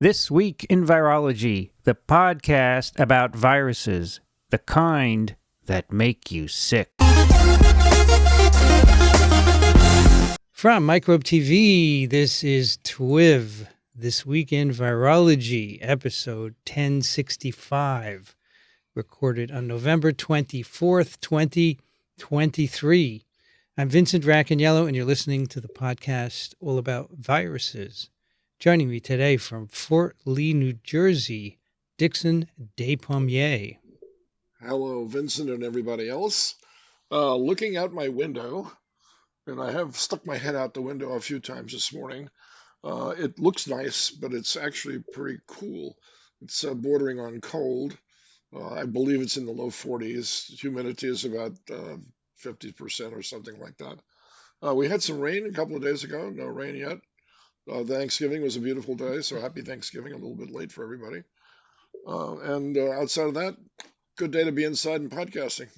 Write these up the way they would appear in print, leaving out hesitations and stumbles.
This Week in Virology, the podcast about viruses, the kind that make you sick. From Microbe TV, this is TWiV, This Week in Virology, episode 1065, recorded on November 24th, 2023. I'm Vincent Racaniello, and you're listening to the podcast all about viruses. Joining me today from Fort Lee, New Jersey, Dixon Despommier. Hello, Vincent and everybody else. Looking out my window, and I have stuck my head out the window a few times this morning. It looks nice, but it's actually pretty cool. It's bordering on cold. I believe it's in the low 40s. Humidity is about 50% or something like that. We had some rain a couple of days ago. No rain yet. Thanksgiving was a beautiful day, so happy Thanksgiving, a little bit late for everybody. And outside of that, good day to be inside and podcasting.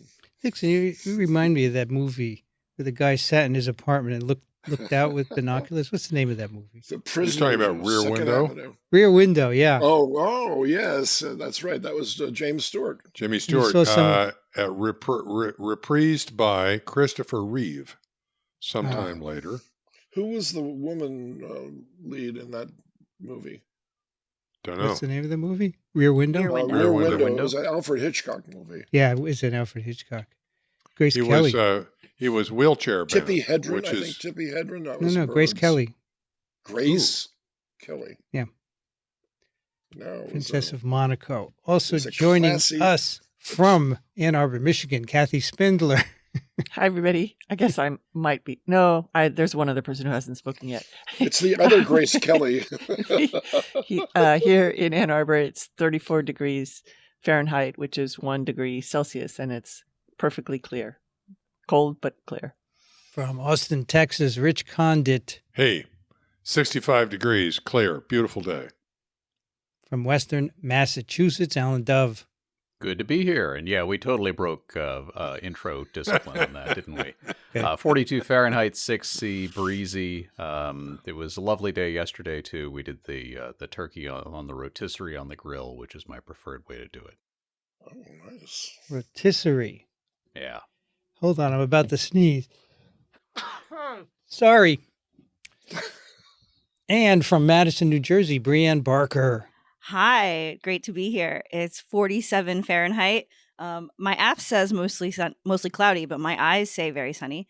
Dixon, you remind me of that movie where the guy sat in his apartment and looked out with binoculars. What's the name of that movie? The Prisoner. You're talking about Rear Window? Avenue. Rear Window, yeah. Oh, yes, that's right. That was James Stewart. Jimmy Stewart, reprised by Christopher Reeve sometime later. Who was the woman lead in that movie? Don't know. What's the name of the movie? Rear Window? Rear Window. It was an Alfred Hitchcock movie. Yeah, it was an Alfred Hitchcock. Grace Kelly. He was wheelchair bound. Tippi Hedren, I think Tippi Hedren. No, Grace Kelly. Grace Kelly. Yeah. No, Princess of Monaco. Also joining us from Ann Arbor, Michigan, Kathy Spindler. Hi, everybody. I guess I might be. No, there's one other person who hasn't spoken yet. It's the other Grace Kelly. Here in Ann Arbor, it's 34 degrees Fahrenheit, which is 1 degree Celsius, and it's perfectly clear. Cold, but clear. From Austin, Texas, Rich Condit. Hey, 65 degrees, clear, beautiful day. From Western Massachusetts, Alan Dove. Good to be here. And yeah, we totally broke intro discipline on that, didn't we? 42 Fahrenheit, 6C, breezy. It was a lovely day yesterday, too. We did the turkey on the rotisserie on the grill, which is my preferred way to do it. Oh, nice. Rotisserie. Yeah. Hold on, I'm about to sneeze. Sorry. And from Madison, New Jersey, Brianne Barker. Hi, great to be here. It's 47 Fahrenheit. My app says mostly cloudy, but my eyes say very sunny.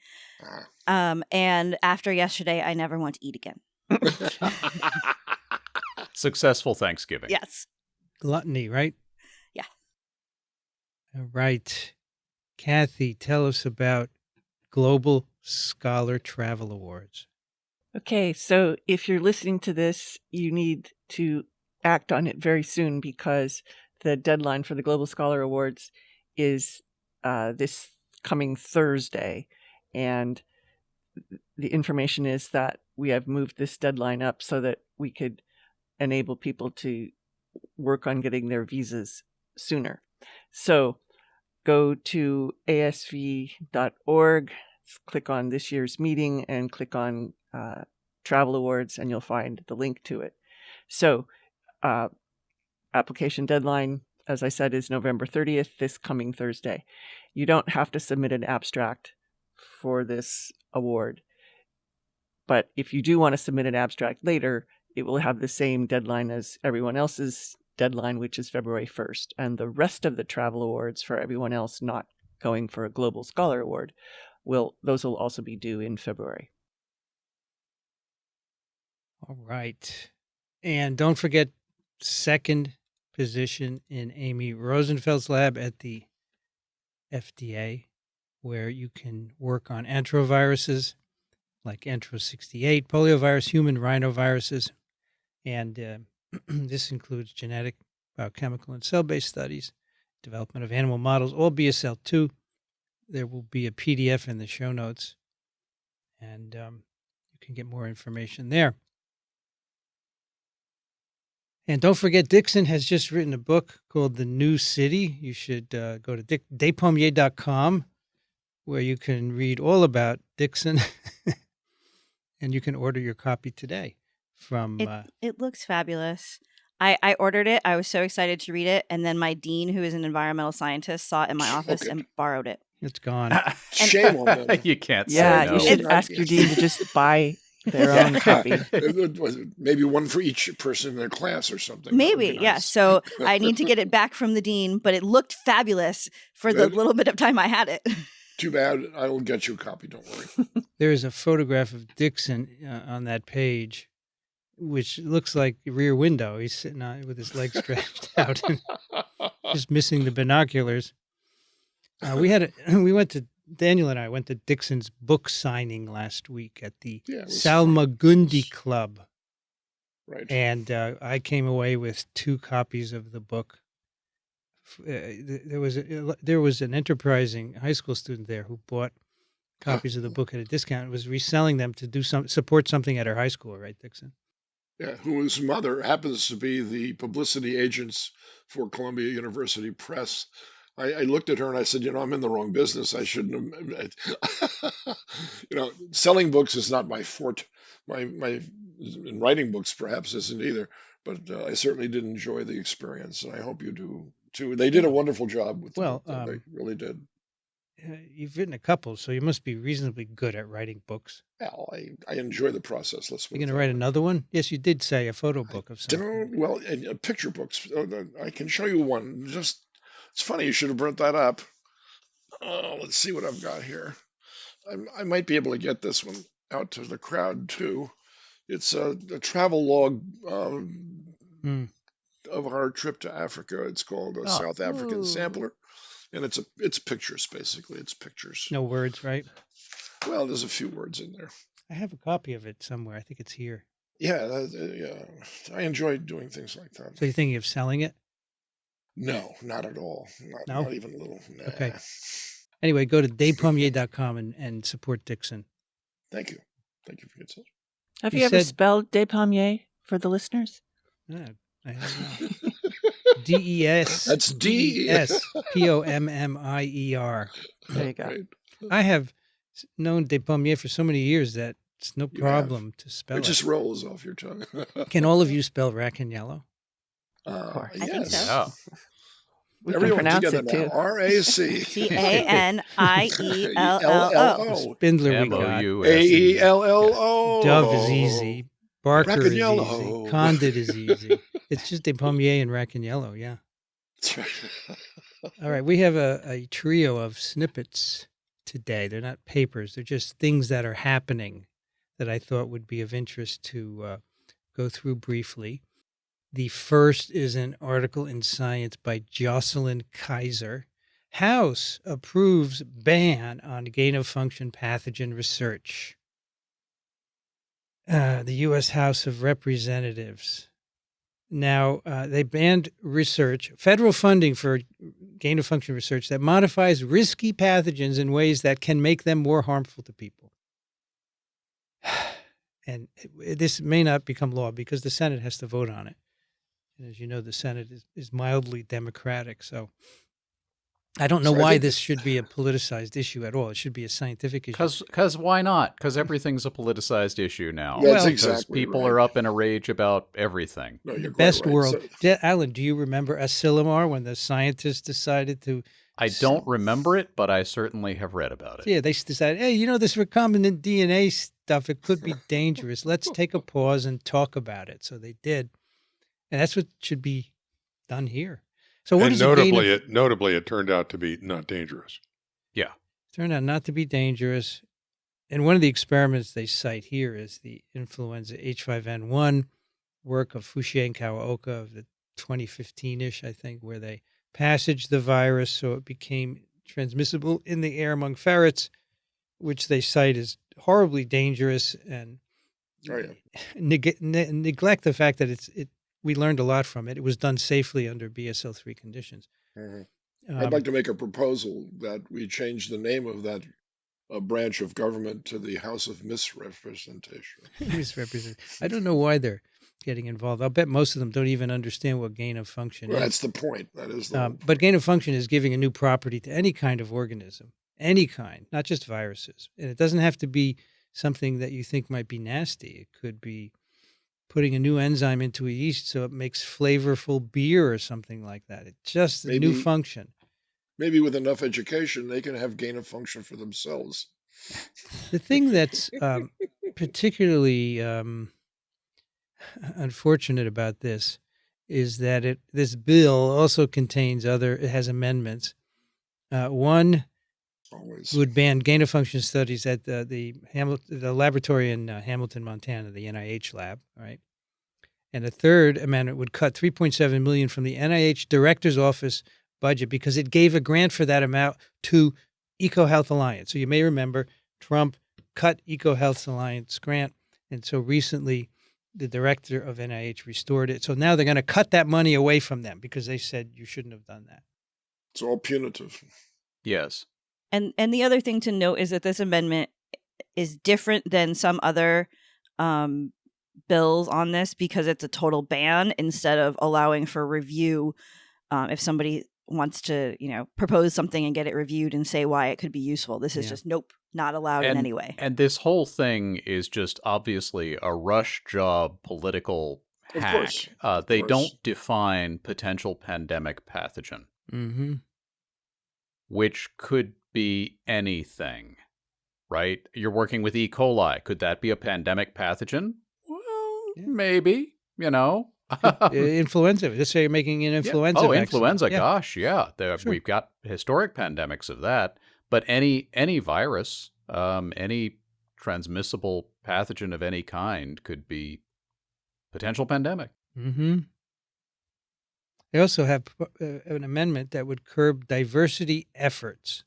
And after yesterday, I never want to eat again. Successful Thanksgiving. Yes. Gluttony, right? Yeah. All right. Kathy, tell us about Global Scholar Travel Awards. Okay, so if you're listening to this, you need to act on it very soon because the deadline for the Global Scholar Awards is this coming Thursday. And the information is that we have moved this deadline up so that we could enable people to work on getting their visas sooner. So go to asv.org, click on this year's meeting, and click on Travel Awards, and you'll find the link to it. So application deadline, as I said, is November 30th, this coming Thursday. You don't have to submit an abstract for this award. But if you do want to submit an abstract later, it will have the same deadline as everyone else's deadline, which is February 1st. And the rest of the travel awards for everyone else not going for a Global Scholar Award, those will also be due in February. All right. And don't forget, second position in Amy Rosenfeld's lab at the FDA, where you can work on enteroviruses like Entero68, poliovirus, human rhinoviruses, and this includes genetic, biochemical, and cell-based studies, development of animal models, all BSL-2. There will be a PDF in the show notes, and you can get more information there. And don't forget, Dixon has just written a book called The New City. You should go to despommier.com, where you can read all about Dixon, and you can order your copy today. From it looks fabulous. I ordered it. I was so excited to read it. And then my dean, who is an environmental scientist, saw it in my office Okay. and borrowed it. It's gone. Shame on them. You can't Yeah, say no. you should It's- ask your dean to just buy their Yeah. own copy. Maybe one for each person in their class or something. That would be Maybe, yeah. nice. So I need to get it back from the dean, but it looked fabulous for the That- little bit of time I had it. Too bad. I will get you a copy. Don't worry. There is a photograph of Dixon on that page, which looks like the rear window. He's sitting on with his legs stretched out and just missing the binoculars. Daniel and I went to Dixon's book signing last week at the Yeah, it was Salmagundi Club. Right. And I came away with 2 copies of the book. There was an enterprising high school student there who bought copies of the book at a discount and was reselling them to support something at her high school, right, Dixon? Yeah, whose mother happens to be the publicity agents for Columbia University Press. I looked at her and I said, I'm in the wrong business. I shouldn't have. Selling books is not my forte. And writing books perhaps isn't either. But I certainly did enjoy the experience, and I hope you do too. They did a wonderful job with the book, though. They really did. You've written a couple, so you must be reasonably good at writing books. Well, I enjoy the process. Let's. You're going to write another one? Yes, you did say a photo book of something. Well, picture books. I can show you one. It's funny you should have brought that up. Let's see what I've got here. I might be able to get this one out to the crowd too. It's a travel log of our trip to Africa. It's called a South African Sampler, and it's pictures basically. It's pictures. No words, right? Well, there's a few words in there. I have a copy of it somewhere. I think it's here. Yeah, I enjoy doing things like that. So you're thinking of selling it? No, not at all. No? Not even a little. Nah. Okay. Anyway, go to despommier.com and support Dixon. Thank you. Thank you for your attention. Have You you ever said- spelled Despommier for the listeners? Yeah, I have not. DES. That's D. DESPOMMIER. There you go. Right. I have known Despommier for so many years that it's no You problem to spell It it. just rolls off your tongue. Can all of you spell Racaniello? Of course. I think Yes. so. Yeah. We can Everyone pronounce together it now. too. RAC. CANIELLO. Spindler we got. MOUS. AELLO. Dove is easy. Barker is Racaniello. easy. Condit is easy. It's just Despommier and Racaniello, yeah. That's right. All right, we have a trio of snippets today. They're not papers. They're just things that are happening that I thought would be of interest to go through briefly. The first is an article in Science by Jocelyn Kaiser. House approves ban on gain-of-function pathogen research. The U.S. House of Representatives. Now, they banned research, federal funding for gain-of-function research that modifies risky pathogens in ways that can make them more harmful to people. And this may not become law because the Senate has to vote on it. And as you know, the Senate is mildly Democratic. So I don't know So I why think- this should be a politicized issue at all. It should be a scientific issue. Because why not? Because everything's a politicized issue now. That's Well, Because exactly people right. are up in a rage about everything. No, you're quite Best right. world. So- Alan, do you remember Asilomar when the scientists decided to? I don't remember it, but I certainly have read about it. Yeah, they decided, hey, this recombinant DNA stuff, it could be dangerous. Let's take a pause and talk about it. So they did. And that's what should be done here. So what And is a gain of- notably, it turned out to be not dangerous. turned out not to be dangerous. And one of the experiments they cite here is the influenza H5N1 work of Fouchier and Kawaoka of the 2015-ish, I think, where they passaged the virus so it became transmissible in the air among ferrets, which they cite as horribly dangerous and Oh, yeah. neglect the fact that we learned a lot from it. It was done safely under BSL-3 conditions. Mhm. Um, I'd like to make a proposal that we change the name of that branch of government to the House of Misrepresentation. misrepresent. I don't know why they're getting involved. I'll bet most of them don't even understand what gain of function Well, is. that's the point. That is the But gain of function is giving a new property to any kind of organism, any kind, not just viruses. And it doesn't have to be something that you think might be nasty. It could be putting a new enzyme into a yeast so it makes flavorful beer or something like that. It's just a new Maybe function. maybe with enough education, they can have gain of function for themselves. The thing that's particularly unfortunate about this is that this bill also it has amendments. One Always. would ban gain of function studies at the laboratory in Hamilton, Montana, the NIH lab, right? And a third amendment would cut $3.7 million from the NIH Director's Office budget because it gave a grant for that amount to EcoHealth Alliance. So you may remember Trump cut EcoHealth Alliance grant, and so recently the director of NIH restored it. So now they're going to cut that money away from them because they said you shouldn't have done that. It's all punitive. Yes. And the other thing to note is that this amendment is different than some other bills on this because it's a total ban instead of allowing for review. If somebody wants to, propose something and get it reviewed and say why it could be useful, this is just nope, not allowed in any way. And this whole thing is just obviously a rush job political hack. Of course. They don't define potential pandemic pathogen, which could be anything, right? You're working with E. coli. Could that be a pandemic pathogen? Well, maybe, Influenza. Let's say you're making an influenza vaccine. Influenza. Yeah. Gosh, yeah. Sure. We've got historic pandemics of that. But any virus, any transmissible pathogen of any kind could be potential pandemic. They also have an amendment that would curb diversity efforts.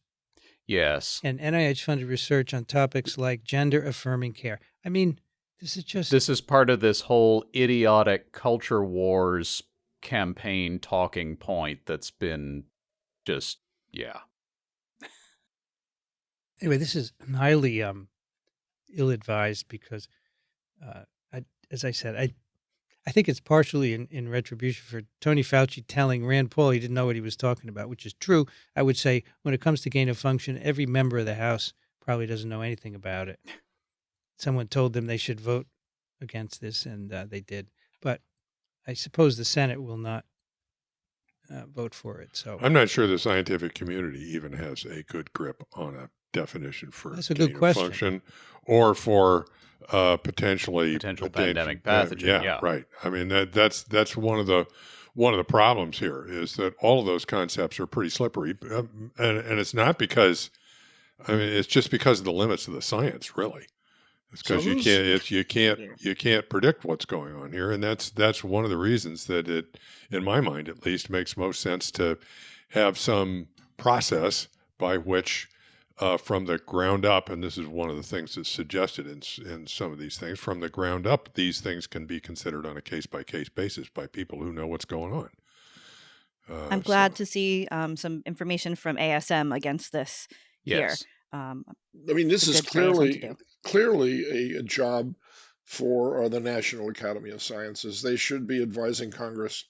Yes. And NIH-funded research on topics like gender-affirming care. I mean, this is part of this whole idiotic culture wars campaign talking point that's been just, Anyway, this is highly ill-advised because, as I said, I think it's partially in retribution for Tony Fauci telling Rand Paul he didn't know what he was talking about, which is true. I would say when it comes to gain of function, every member of the House probably doesn't know anything about it. Someone told them they should vote against this, and they did. But I suppose the Senate will not vote for it. So I'm not sure the scientific community even has a good grip on a definition for That's a gain good of question. function or for potential pandemic pathogen. Yeah, right. I mean that's one of the problems here is that all of those concepts are pretty slippery, and it's not because it's just because of the limits of the science, really. It's because you can't predict what's going on here, and that's one of the reasons that it, in my mind at least, makes most sense to have some process by which, from the ground up, and this is one of the things that's suggested in some of these things, from the ground up, these things can be considered on a case-by-case basis by people who know what's going on. I'm glad to see some information from ASM against this here. I mean, this is clearly a job for the National Academy of Sciences. They should be advising Congress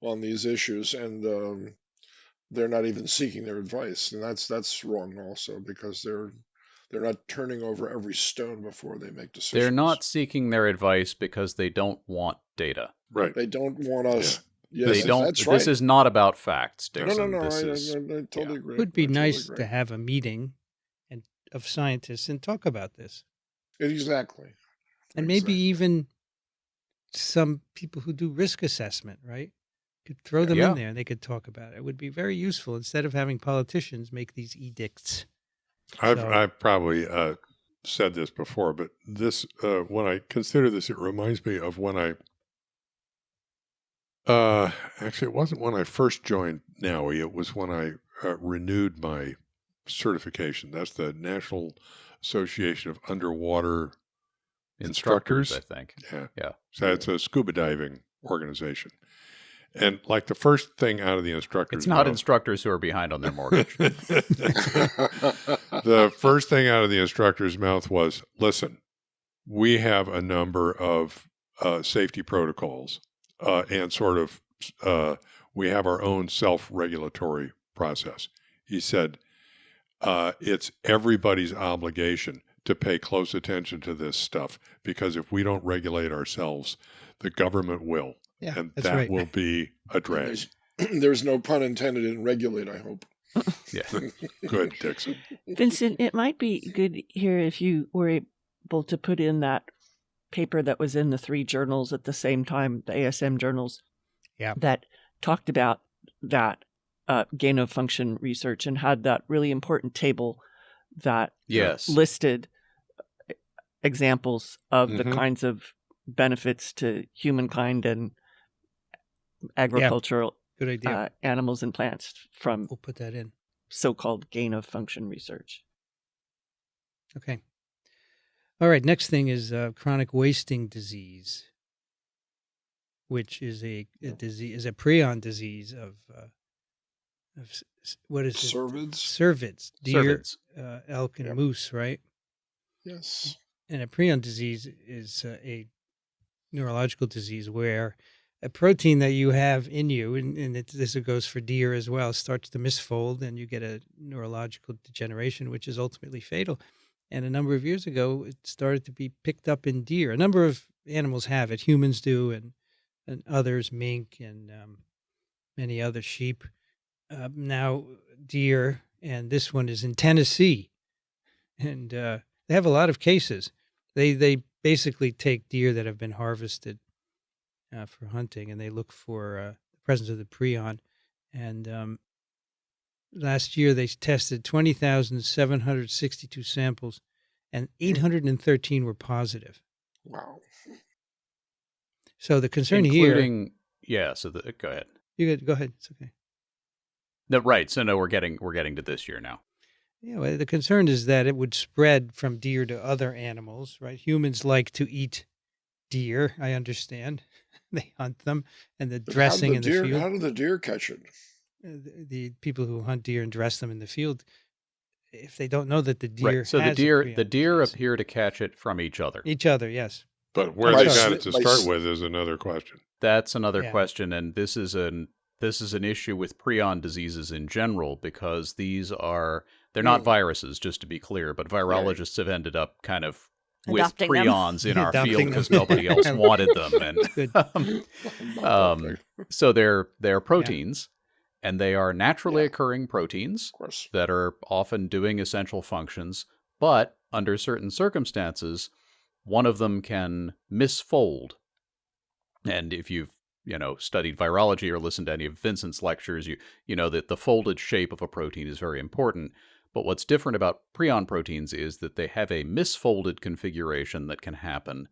on these issues, and they're not even seeking their advice, and that's wrong also because they're not turning over every stone before they make decisions. They're not seeking their advice because they don't want data. Right. They don't want us. Yeah. Yes, they don't. That's right. This is not about facts, Dixon. No. This I totally agree. It would be nice agree. to have a meeting of scientists and talk about this. Exactly. And maybe even some people who do risk assessment, right? Could throw them in there and they could talk about it. It would be very useful instead of having politicians make these edicts. I've probably said this before, but this when I consider this, it reminds me of when actually, it wasn't when I first joined NAUI. It was when I renewed my certification. That's the National Association of Underwater Instructors, I think. Yeah. So it's a scuba diving organization. And like the first thing out of the instructors' It's not mouth, instructors who are behind on their mortgage. the first thing out of the instructor's mouth was, listen, we have a number of safety protocols and sort of we have our own self-regulatory process. He said, it's everybody's obligation to pay close attention to this stuff because if we don't regulate ourselves, the government will. Yeah, And that's that right. will be a drag. There's no pun intended in regulate, I hope. Yeah. Good, Dixon. Vincent, it might be good here if you were able to put in that paper that was in the 3 journals at the same time, the ASM journals, Yeah. that talked about that gain of function research and had that really important table that Yes. listed examples of the Mhm. kinds of benefits to humankind and agricultural Good idea. animals and plants from We'll put that in. so-called gain of function research. Okay. All right. Next thing is chronic wasting disease, which is a disease, is a prion disease of what is it? Cervids? Cervids, deer, Cervids. elk, and Yep. moose, right? Yes. And a prion disease is a neurological disease where a protein that you have in you, and this goes for deer as well, starts to misfold, and you get a neurological degeneration, which is ultimately fatal. And a number of years ago, it started to be picked up in deer. A number of animals have it. Humans do, and others, mink, and many other sheep. Now, deer, and this one is in Tennessee. And they have a lot of cases. They basically take deer that have been harvested for hunting, and they look for the presence of the prion. And last year, they tested 20,762 samples, and 813 were positive. Wow. So the concern here, Including, yeah. So go ahead. go ahead. It's okay. No, right. So no, we're getting to this year now. Yeah, well, the concern is that it would spread from deer to other animals, right? Humans like to eat deer, I understand. They hunt them, and the But dressing in the how field. do the deer catch it? The people who hunt deer and dress them in the field, if they don't know that the deer Right. So has the a deer prion disease. appear to catch it from each other. Each other, yes. But where By they got sni- it to by start s- with is another question. That's another Yeah. question, and this is an issue with prion diseases in general because they're not viruses, just to be clear, but virologists have ended up kind of with Adopting them. prions in our Adopting field them. because nobody else wanted them, Good. and so they're proteins, and they are naturally Yeah. occurring proteins Of course. that are often doing essential functions, but under certain circumstances, one of them can misfold. And if you've studied virology or listened to any of Vincent's lectures, you know that the folded shape of a protein is very important. But what's different about prion proteins is that they have a misfolded configuration that can happen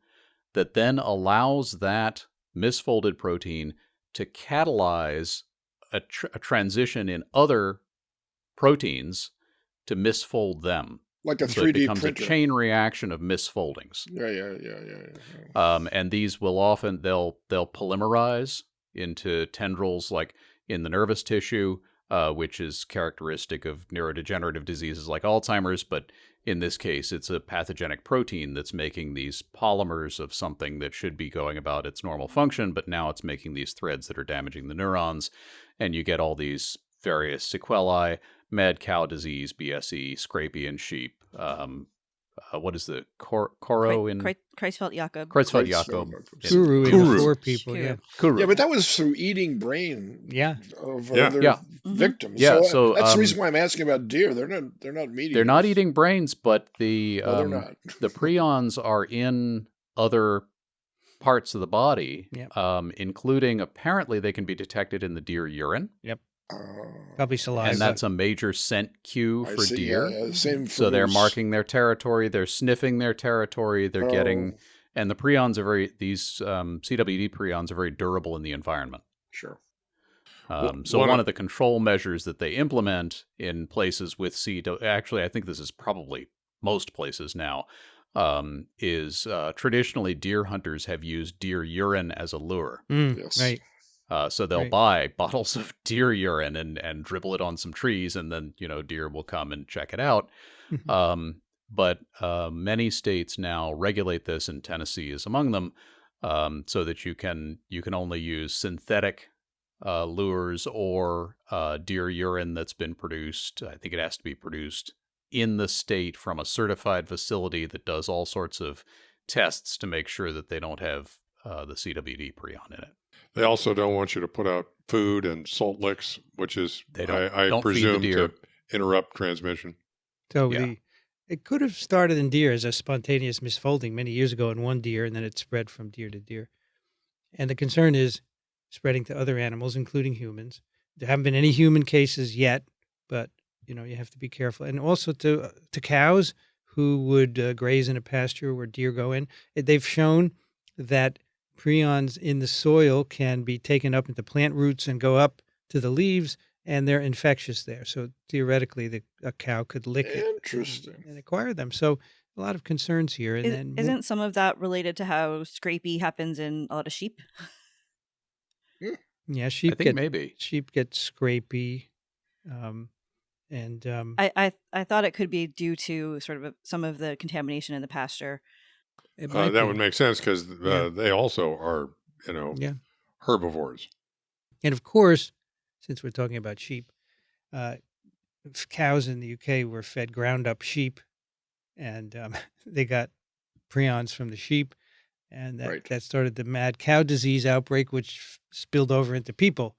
that then allows that misfolded protein to catalyze a transition in other proteins to misfold them. Like a So it 3D becomes printer. a chain reaction of misfoldings. Yeah. And these will often they'll polymerize into tendrils, like in the nervous tissue, which is characteristic of neurodegenerative diseases like Alzheimer's. But in this case, it's a pathogenic protein that's making these polymers of something that should be going about its normal function, but now it's making these threads that are damaging the neurons, and you get all these various sequelae: mad cow disease, BSE, scrapie in sheep. What is the Coro in Kreisfeld-Jakob. Kreisfeld-Jakob? Kuru in Kuru. the four people, Kuru. yeah. Kuru. Yeah, but that was through eating brain Yeah. of Yeah. other Yeah. victims. Yeah, So, so, that's the reason why I'm asking about deer. They're not meat They're not eaters. eating brains, but the No, they're not. the prions are in other parts of the body, Yep. including apparently they can be detected in the deer urine, Probably saliva. and that's a major scent cue I for see. deer. Yeah, same for So they're moose. marking their territory, they're sniffing their territory, they're getting, Oh, and the prions are these CWD prions are very durable in the environment. sure. So one one of- of the control measures that they implement in places with actually, I think this is probably most places now, is traditionally deer hunters have used deer urine as a lure. Yes. Right. So they'll Right. buy bottles of deer urine and dribble it on some trees, and then deer will come and check it out. But many states now regulate this, and Tennessee is among them, so that you can only use synthetic lures or deer urine that's been produced. I think it has to be produced in the state from a certified facility that does all sorts of tests to make sure that they don't have the CWD prion in it. They also don't want you to put out food and salt licks, which is, They don't- I don't feed the presume, deer. to interrupt transmission. So Yeah. it could have started in deer as a spontaneous misfolding many years ago in one deer, and then it spread from deer to deer. And the concern is spreading to other animals, including humans. There haven't been any human cases yet, but you have to be careful. And also to cows who would graze in a pasture where deer go in. They've shown that prions in the soil can be taken up into plant roots and go up to the leaves, and they're infectious there. So theoretically, a cow could lick it Interesting. and acquire them. So a lot of concerns here. And then Isn't some of that related to how scrapie happens in a lot of sheep? yeah, I sheep think maybe. get scrapey, and I thought it could be due to sort of some of the contamination in the pasture. it might That be. would make sense because Yeah. they also are, Yeah. herbivores. And of course, since we're talking about sheep, cows in the UK were fed ground up sheep, and they got prions from the sheep, and Right. that started the mad cow disease outbreak, which spilled over into people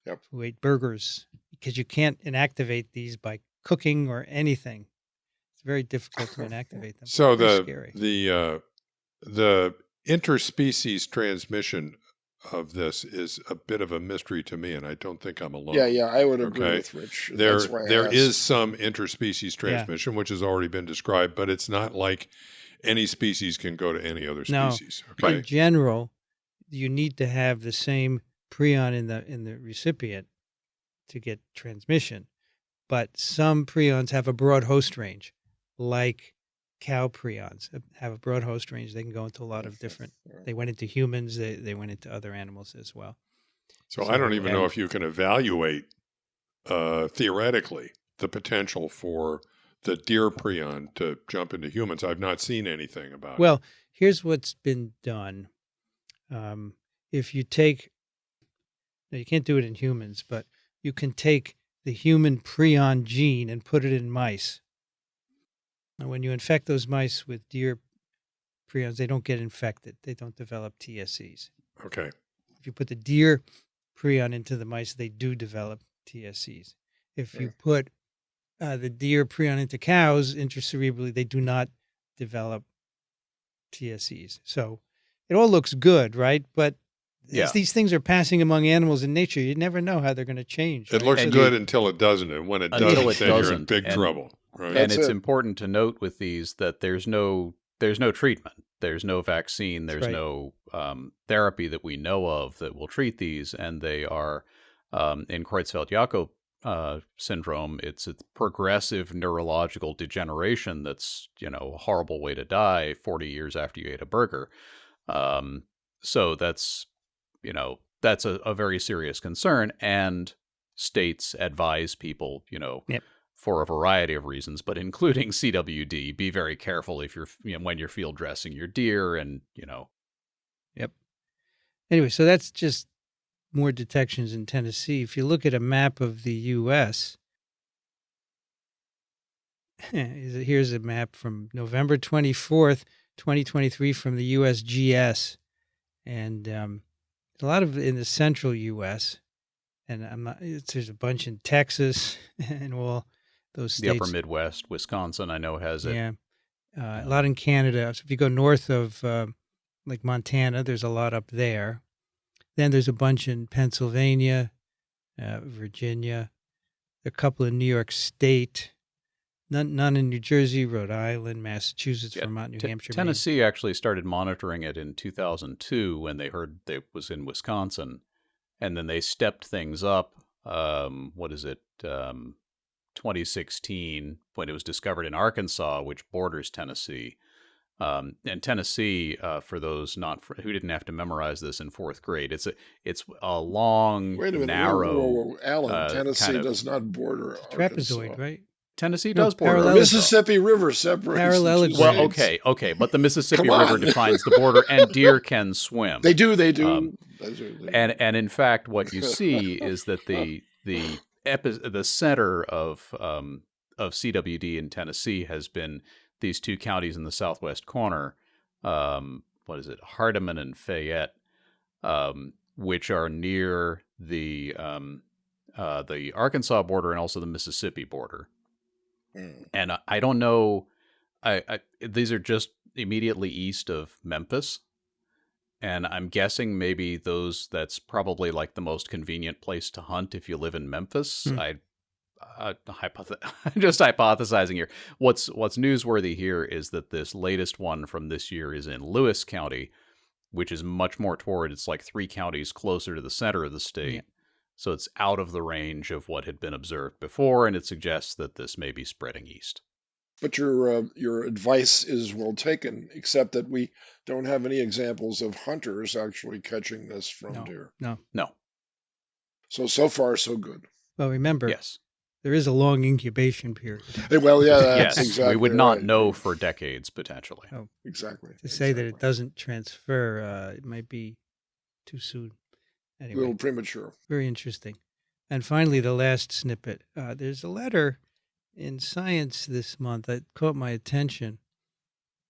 Yep. who ate burgers, because you can't inactivate these by cooking or anything. It's very difficult to inactivate them. So Very scary. the interspecies transmission of this is a bit of a mystery to me, and I don't think I'm alone. Yeah, I would agree Okay. with Rich. There That's why I there asked. is some interspecies transmission, which has already been described, but it's not like any species can go to any other No. species. Okay. In general, you need to have the same prion in the recipient to get transmission, but some prions have a broad host range, like cow prions have a broad host range. They can go into a lot of different. They went into humans. They went into other animals as well. So I don't So, even know and- if you can evaluate theoretically the potential for the deer prion to jump into humans. I've not seen anything about it. Well, here's what's been done. If you take, now you can't do it in humans, but you can take the human prion gene and put it in mice. And when you infect those mice with deer prions, they don't get infected. They don't develop TSCs. Okay. If you put the deer prion into the mice, they do develop TSCs. If you put the deer prion into cows intracerebrally, they do not develop TSCs. So it all looks good, right? But Yeah. as these things are passing among animals in nature, you never know how they're going to change. It right? looks And good until it doesn't, and when it Until doesn't, it then you're in doesn't, big and- trouble. Right. And That's it's it. important to note with these that there's no treatment, there's no vaccine, there's right. no therapy that we know of that will treat these, and they are in Creutzfeldt-Jakob syndrome. It's a progressive neurological degeneration that's a horrible way to die 40 years after you ate a burger. So that's a very serious concern, and states advise people Yep. for a variety of reasons, but including CWD. Be very careful if you're when you're field dressing your deer, and Yep. Anyway, so that's just more detections in Tennessee. If you look at a map of the U.S., here's a map from November 24th, 2023 from the USGS. And a lot of in the central U.S., and there's a bunch in Texas and all those the states. upper Midwest, Wisconsin, I know has it. Yeah. A lot in Canada. So if you go north of like Montana, there's a lot up there. Then there's a bunch in Pennsylvania, Virginia, a couple in New York State, none in New Jersey, Rhode Island, Massachusetts, Yeah, Vermont, New Hampshire, Maine. Tennessee actually started monitoring it in 2002 when they heard it was in Wisconsin, and then they stepped things up. 2016 when it was discovered in Arkansas, which borders Tennessee. And Tennessee, for those who didn't have to memorize this in fourth grade, it's a long, Wait a minute. narrow. Whoa. Alan, Tennessee kind of- does not border Trapezoid, Arkansas. right? Tennessee No, does border parallel- Arkansas. Mississippi River separates the two Parallelogram. Well, states. okay, but the Mississippi Come River on. defines the border, and deer can swim. They do. They And in fact, what you see is that the center of CWD in Tennessee has been these two counties in the southwest corner, what is it, Hardeman and Fayette, which are near the Arkansas border and also the Mississippi border. And I don't know, these are just immediately east of Memphis. And I'm guessing maybe that's probably like the most convenient place to hunt if you live in Memphis. I'm just hypothesizing here. What's newsworthy here is that this latest one from this year is in Lewis County, which is much more toward, it's like 3 counties closer to the center of the state. Yeah. So it's out of the range of what had been observed before, and it suggests that this may be spreading east. But your advice is well taken, except that we don't have any examples of hunters actually catching this from deer. No. So far, so good. Well, remember, yes, there is a long incubation period. Well, yeah, that's yes, exactly. We would not know for decades, potentially. Oh, exactly. To say that it doesn't transfer, it might be too soon. Anyway, a little premature. Very interesting. And finally, the last snippet. There's a letter in Science this month that caught my attention.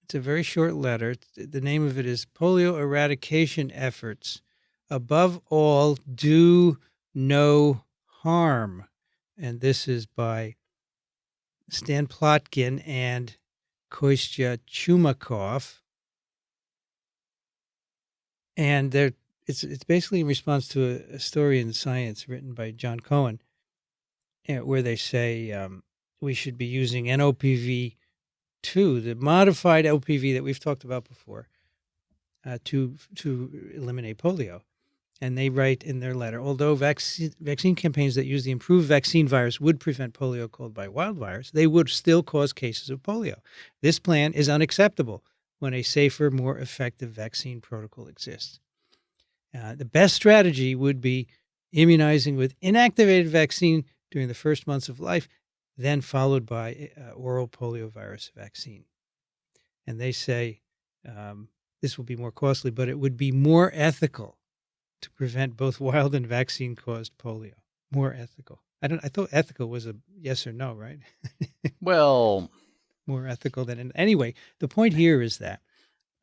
It's a very short letter. The name of it is Polio Eradication Efforts. Above all, do no harm. And this is by Stan Plotkin and Kostya Chumakov. And it's basically in response to a story in Science written by John Cohen, where they say we should be using NOPV2, the modified LPV that we've talked about before, to eliminate polio. And they write in their letter, although vaccine campaigns that use the improved vaccine virus would prevent polio caused by wild virus, they would still cause cases of polio. This plan is unacceptable when a safer, more effective vaccine protocol exists. The best strategy would be immunizing with inactivated vaccine during the first months of life, then followed by oral poliovirus vaccine. And they say this will be more costly, but it would be more ethical to prevent both wild and vaccine-caused polio. More ethical. I thought ethical was a yes or no, right? Well, more ethical than anyway. The point here is that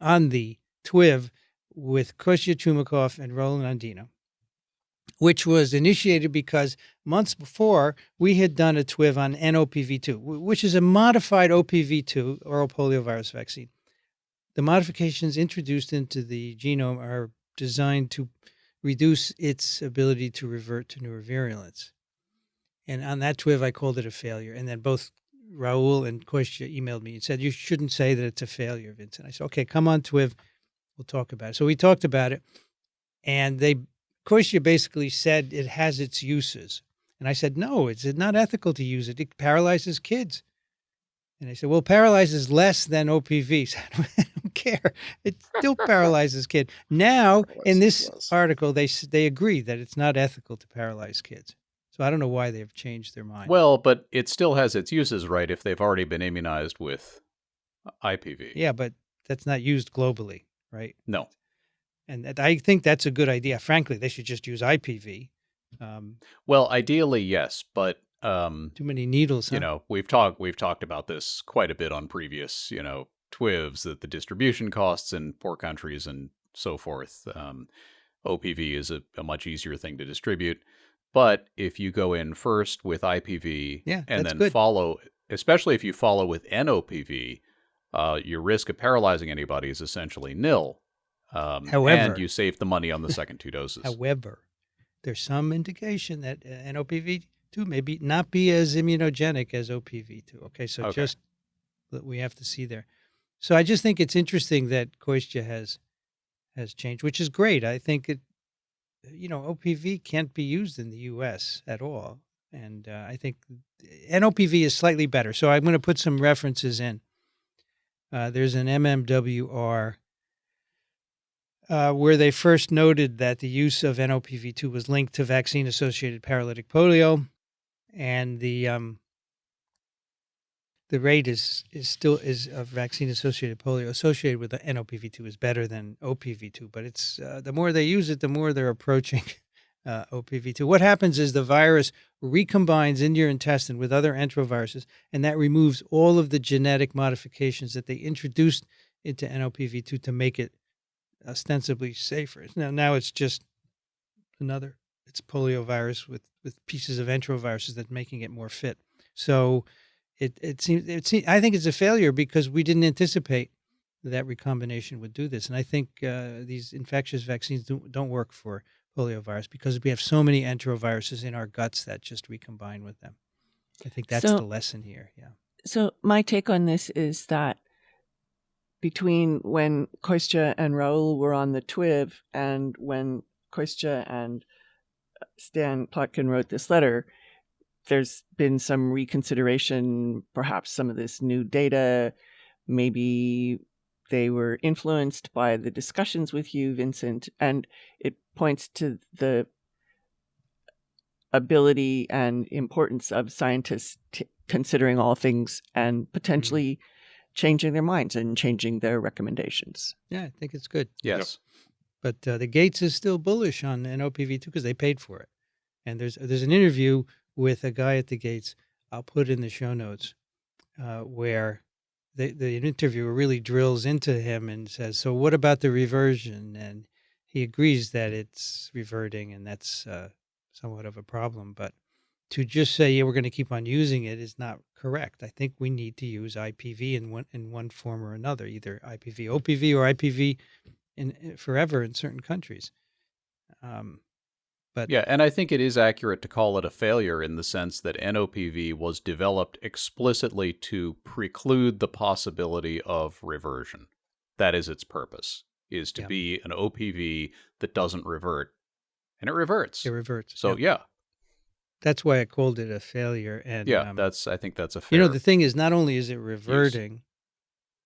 on the TWiV with Kostya Chumakov and Roland Andino, which was initiated because months before we had done a TWiV on NOPV2, which is a modified OPV2, oral poliovirus vaccine. The modifications introduced into the genome are designed to reduce its ability to revert to neurovirulence. And on that TWiV, I called it a failure. And then both Raul and Kostya emailed me and said, you shouldn't say that it's a failure, Vincent. I said, okay, come on TWiV. We'll talk about it. So we talked about it. And Kostya basically said it has its uses. And I said, no, it's not ethical to use it. It paralyzes kids. And they said, well, paralyzes less than OPV. I don't care. It still paralyzes kids. Now, in this article, they agree that it's not ethical to paralyze kids. So I don't know why they've changed their mind. Well, but it still has its uses, right, if they've already been immunized with IPV. Yeah, but that's not used globally, right? No. And I think that's a good idea. Frankly, they should just use IPV. Well, ideally, yes, but too many needles. Huh? You know, we've talked about this quite a bit on previous, TWiVs, that the distribution costs in poor countries and so forth. OPV is a much easier thing to distribute. But if you go in first with IPV and then follow, especially if you follow with NOPV, your risk of paralyzing anybody is essentially nil. However, and you save the money on the second 2 doses. However, there's some indication that NOPV2 may not be as immunogenic as OPV2. Okay, so just that we have to see there. So I just think it's interesting that Kostya has changed, which is great. I think OPV can't be used in the U.S. at all. And I think NOPV is slightly better. So I'm going to put some references in. There's an MMWR where they first noted that the use of NOPV2 was linked to vaccine-associated paralytic polio. And the rate is of vaccine-associated polio associated with the NOPV2 is better than OPV2, but it's the more they use it, the more they're approaching OPV2. What happens is the virus recombines in your intestine with other enteroviruses, and that removes all of the genetic modifications that they introduced into NOPV2 to make it ostensibly safer. Now it's just it's poliovirus with pieces of enteroviruses that's making it more fit. So it seems I think it's a failure because we didn't anticipate that recombination would do this. And I think these infectious vaccines don't work for poliovirus because we have so many enteroviruses in our guts that just recombine with them. I think that's the lesson here. Yeah. So my take on this is that between when Kostya and Raoul were on the TWiV and when Kostya and Stan Plotkin wrote this letter, there's been some reconsideration, perhaps some of this new data. Maybe they were influenced by the discussions with you, Vincent, and it points to the ability and importance of scientists considering all things and potentially changing their minds and changing their recommendations. Yeah, I think it's good. Yes. But the Gates is still bullish on NOPV too because they paid for it. And there's an interview with a guy at the Gates. I'll put it in the show notes where the interviewer really drills into him and says, "So what about the reversion?" And he agrees that it's reverting, and that's somewhat of a problem. But to just say, "Yeah, we're going to keep on using it," is not correct. I think we need to use IPV in one form or another, either IPV, OPV, or IPV forever in certain countries. But yeah, and I think it is accurate to call it a failure in the sense that NOPV was developed explicitly to preclude the possibility of reversion. That is its purpose, is to be an OPV that doesn't revert. And it reverts. It reverts. So, yeah. That's why I called it a failure. And I think that's a fair. The thing is, not only is it reverting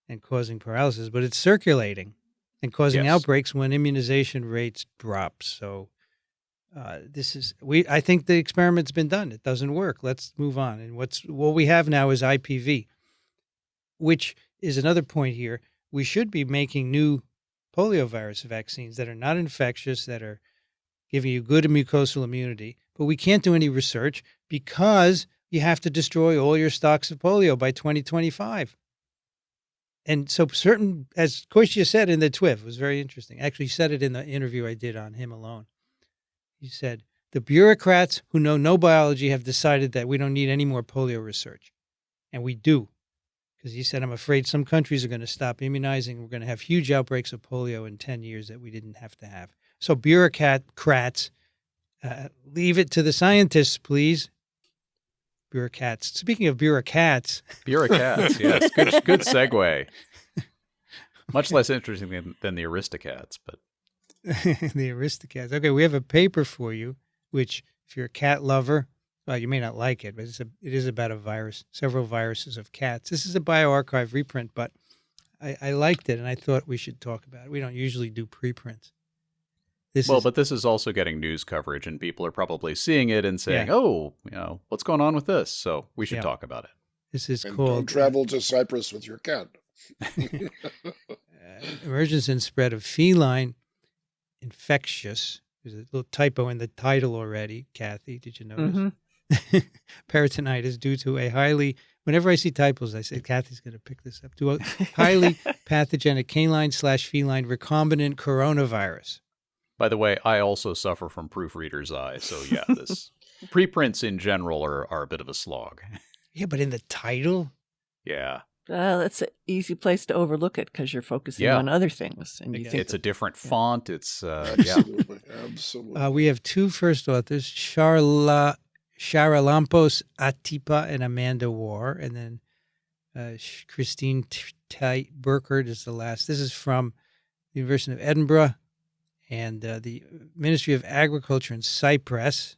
and causing paralysis, but it's circulating and causing outbreaks when immunization rates drop. So I think the experiment's been done. It doesn't work. Let's move on. And what we have now is IPV, which is another point here. We should be making new poliovirus vaccines that are not infectious, that are giving you good mucosal immunity. But we can't do any research because you have to destroy all your stocks of polio by 2025. And so as Kostya said in the TWiV, it was very interesting. Actually, he said it in the interview I did on him alone. He said, the bureaucrats who know no biology have decided that we don't need any more polio research. And we do. Because he said, I'm afraid some countries are going to stop immunizing. We're going to have huge outbreaks of polio in 10 years that we didn't have to have. So bureaucrats, leave it to the scientists, please. Bureaucrats. Speaking of bureaucrats. Bureaucrats, yes. Good segue. Much less interesting than the Aristocats, but. The Aristocats. Okay, we have a paper for you, which if you're a cat lover, well, you may not like it, but it is about a virus, several viruses of cats. This is a bioRxiv reprint, but I liked it, and I thought we should talk about it. We don't usually do preprints. But this is also getting news coverage, and people are probably seeing it and saying, what's going on with this? So we should talk about it. This is and called... Don't travel to Cyprus with your cat. Emergence and spread of feline infectious. There's a little typo in the title already, Kathy. Did you notice? Mm-hmm. Peritonitis due to a highly... Whenever I see typos, I say, Kathy's going to pick this up. To a highly pathogenic canine/feline recombinant coronavirus. By the way, I also suffer from proofreader's eye, so yeah, this preprints in general are a bit of a slog. Yeah, but in the title? Yeah. That's an easy place to overlook it because you're focusing on other things. And you think it's a different font. It's, Absolutely. Absolutely. We have two first authors, Charalampos Atipa and Amanda War, and then Christine Burkhardt is the last. This is from the University of Edinburgh and the Ministry of Agriculture in Cyprus,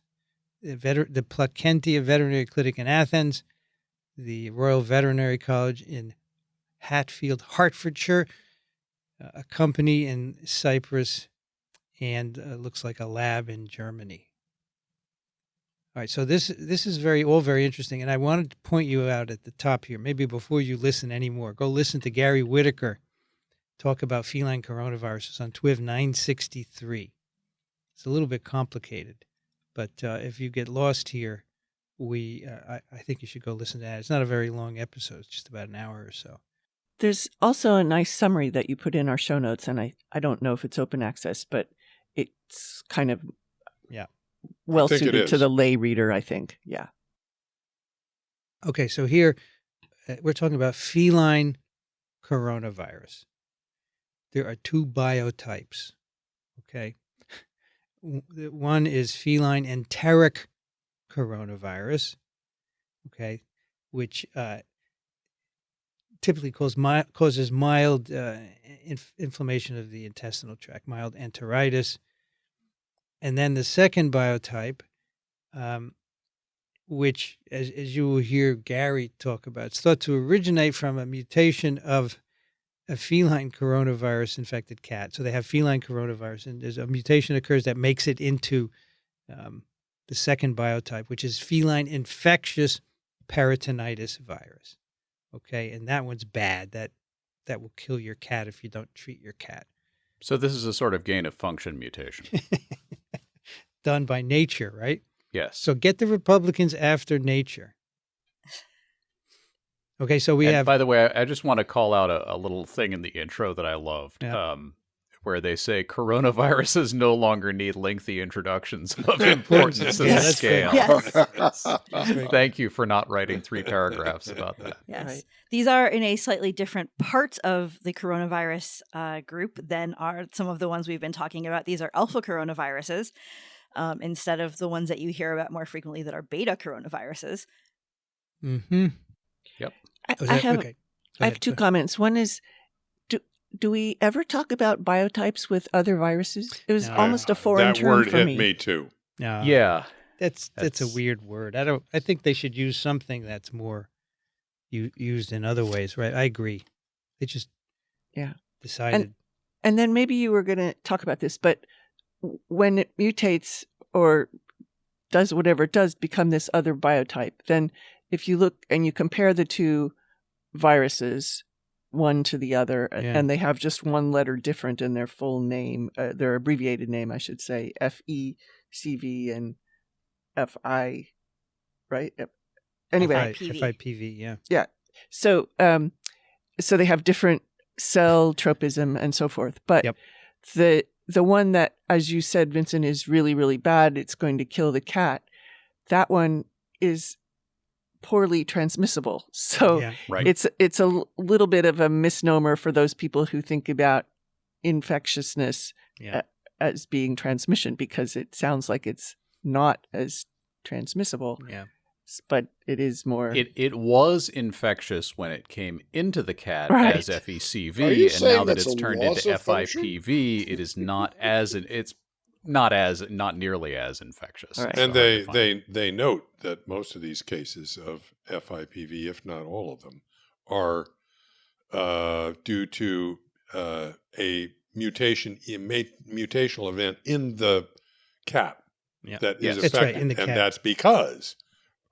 the Placentia Veterinary Clinic in Athens, the Royal Veterinary College in Hatfield, Hertfordshire, a company in Cyprus, and looks like a lab in Germany. All right, so this is all very interesting, and I wanted to point you out at the top here. Maybe before you listen anymore, go listen to Gary Whitaker talk about feline coronaviruses on TWiV 963. It's a little bit complicated, but if you get lost here, I think you should go listen to that. It's not a very long episode; it's just about an hour or so. There's also a nice summary that you put in our show notes, and I don't know if it's open access, but it's kind of well I think it suited to is. the lay reader, I think. Yeah. Okay, so here we're talking about feline coronavirus. There are two biotypes. Okay. One is feline enteric coronavirus, okay, which typically causes mild inflammation of the intestinal tract, mild enteritis. And then the second biotype, which, as you will hear Gary talk about, it's thought to originate from a mutation of a feline coronavirus infected cat. So they have feline coronavirus, and there's a mutation occurs that makes it into the second biotype, which is feline infectious peritonitis virus. Okay, and that one's bad. That will kill your cat if you don't treat your cat. So this is a sort of gain of function mutation. Done by nature, right? Yes. So get the Republicans after nature. Okay, so we And have. by the way, I just want to call out a little thing in the intro that I loved, Yeah. where they say coronaviruses no longer need lengthy introductions of importance and Yeah, that's scale. great. Yes. Thank you for not writing 3 paragraphs about that. Yes. Right. These are in a slightly different part of the coronavirus group than are some of the ones we've been talking about. These are alpha coronaviruses instead of the ones that you hear about more frequently that are beta coronaviruses. Mm-hmm. Yep. I have two comments. One is, do we ever talk about biotypes with other viruses? It was No. almost a foreign That term word for hit me. me too. No, Yeah. that's a That's- weird word. I think they should use something that's more used in other ways, right? I agree. They just decided. And then maybe you were going to talk about this, but when it mutates or does whatever it does, become this other biotype, then if you look and you compare the two viruses, one to the other, Yeah. and they have just one letter different in their full name, their abbreviated name, I should say, FECV and FI, right? Anyway, FIPV, yeah. So, so they have different cell tropism and so forth. But Yep. the one that, as you said, Vincent, is really, really bad, it's going to kill the cat. That one is poorly transmissible. So yeah. Right. it's a little bit of a misnomer for those people who think about infectiousness Yeah. as being transmission, because it sounds like it's not as transmissible, Yeah. but it is more. It was infectious when it came into the cat Right. as Are you FECV, and saying now that that's it's a turned loss into of function? FIPV, it is not not nearly as infectious. All right. So And hard to find. they note that most of these cases of FIPV, if not all of them, are due to a mutational event in the cat Yeah. that is Yes. That's affected. right, in the and cat. that's because,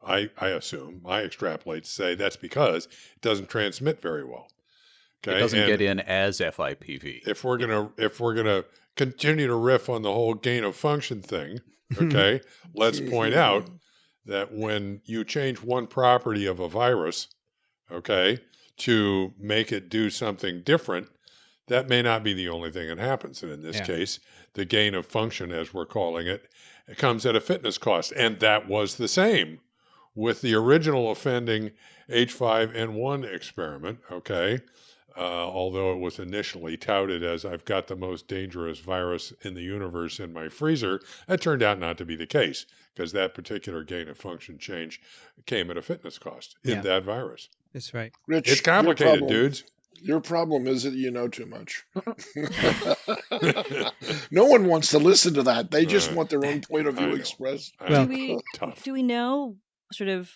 I assume, I extrapolate to say that's because it doesn't transmit very well. Okay? It doesn't And get in as FIPV. if we're gonna continue to riff on the whole gain of function thing, okay, let's point out that when you change one property of a virus, okay, to make it do something different, that may not be the only thing that happens. And in this Yeah. case, the gain of function, as we're calling it comes at a fitness cost. And that was the same with the original offending H5N1 experiment, okay? Although it was initially touted as I've got the most dangerous virus in the universe in my freezer, that turned out not to be the case, because that particular gain of function change came at a fitness cost in Yeah. that virus. That's right. Rich, It's complicated, dudes. Your problem is that you know too much. No one wants to listen to that. They just want their own point of I view know. expressed. Well- Tough. Do we know sort of,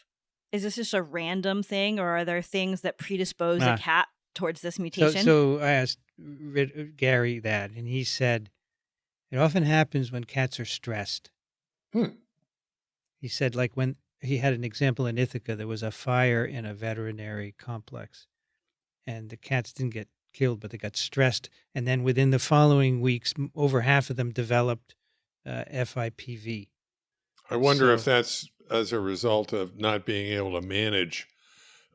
is this just a random thing, or are there things that predispose Ah. a cat towards this So, mutation? so I asked Gary that, and he said it often happens when cats are stressed. He said, like when he had an example in Ithaca, there was a fire in a veterinary complex, and the cats didn't get killed, but they got stressed. And then within the following weeks, over half of them developed FIPV. I wonder if So- that's as a result of not being able to manage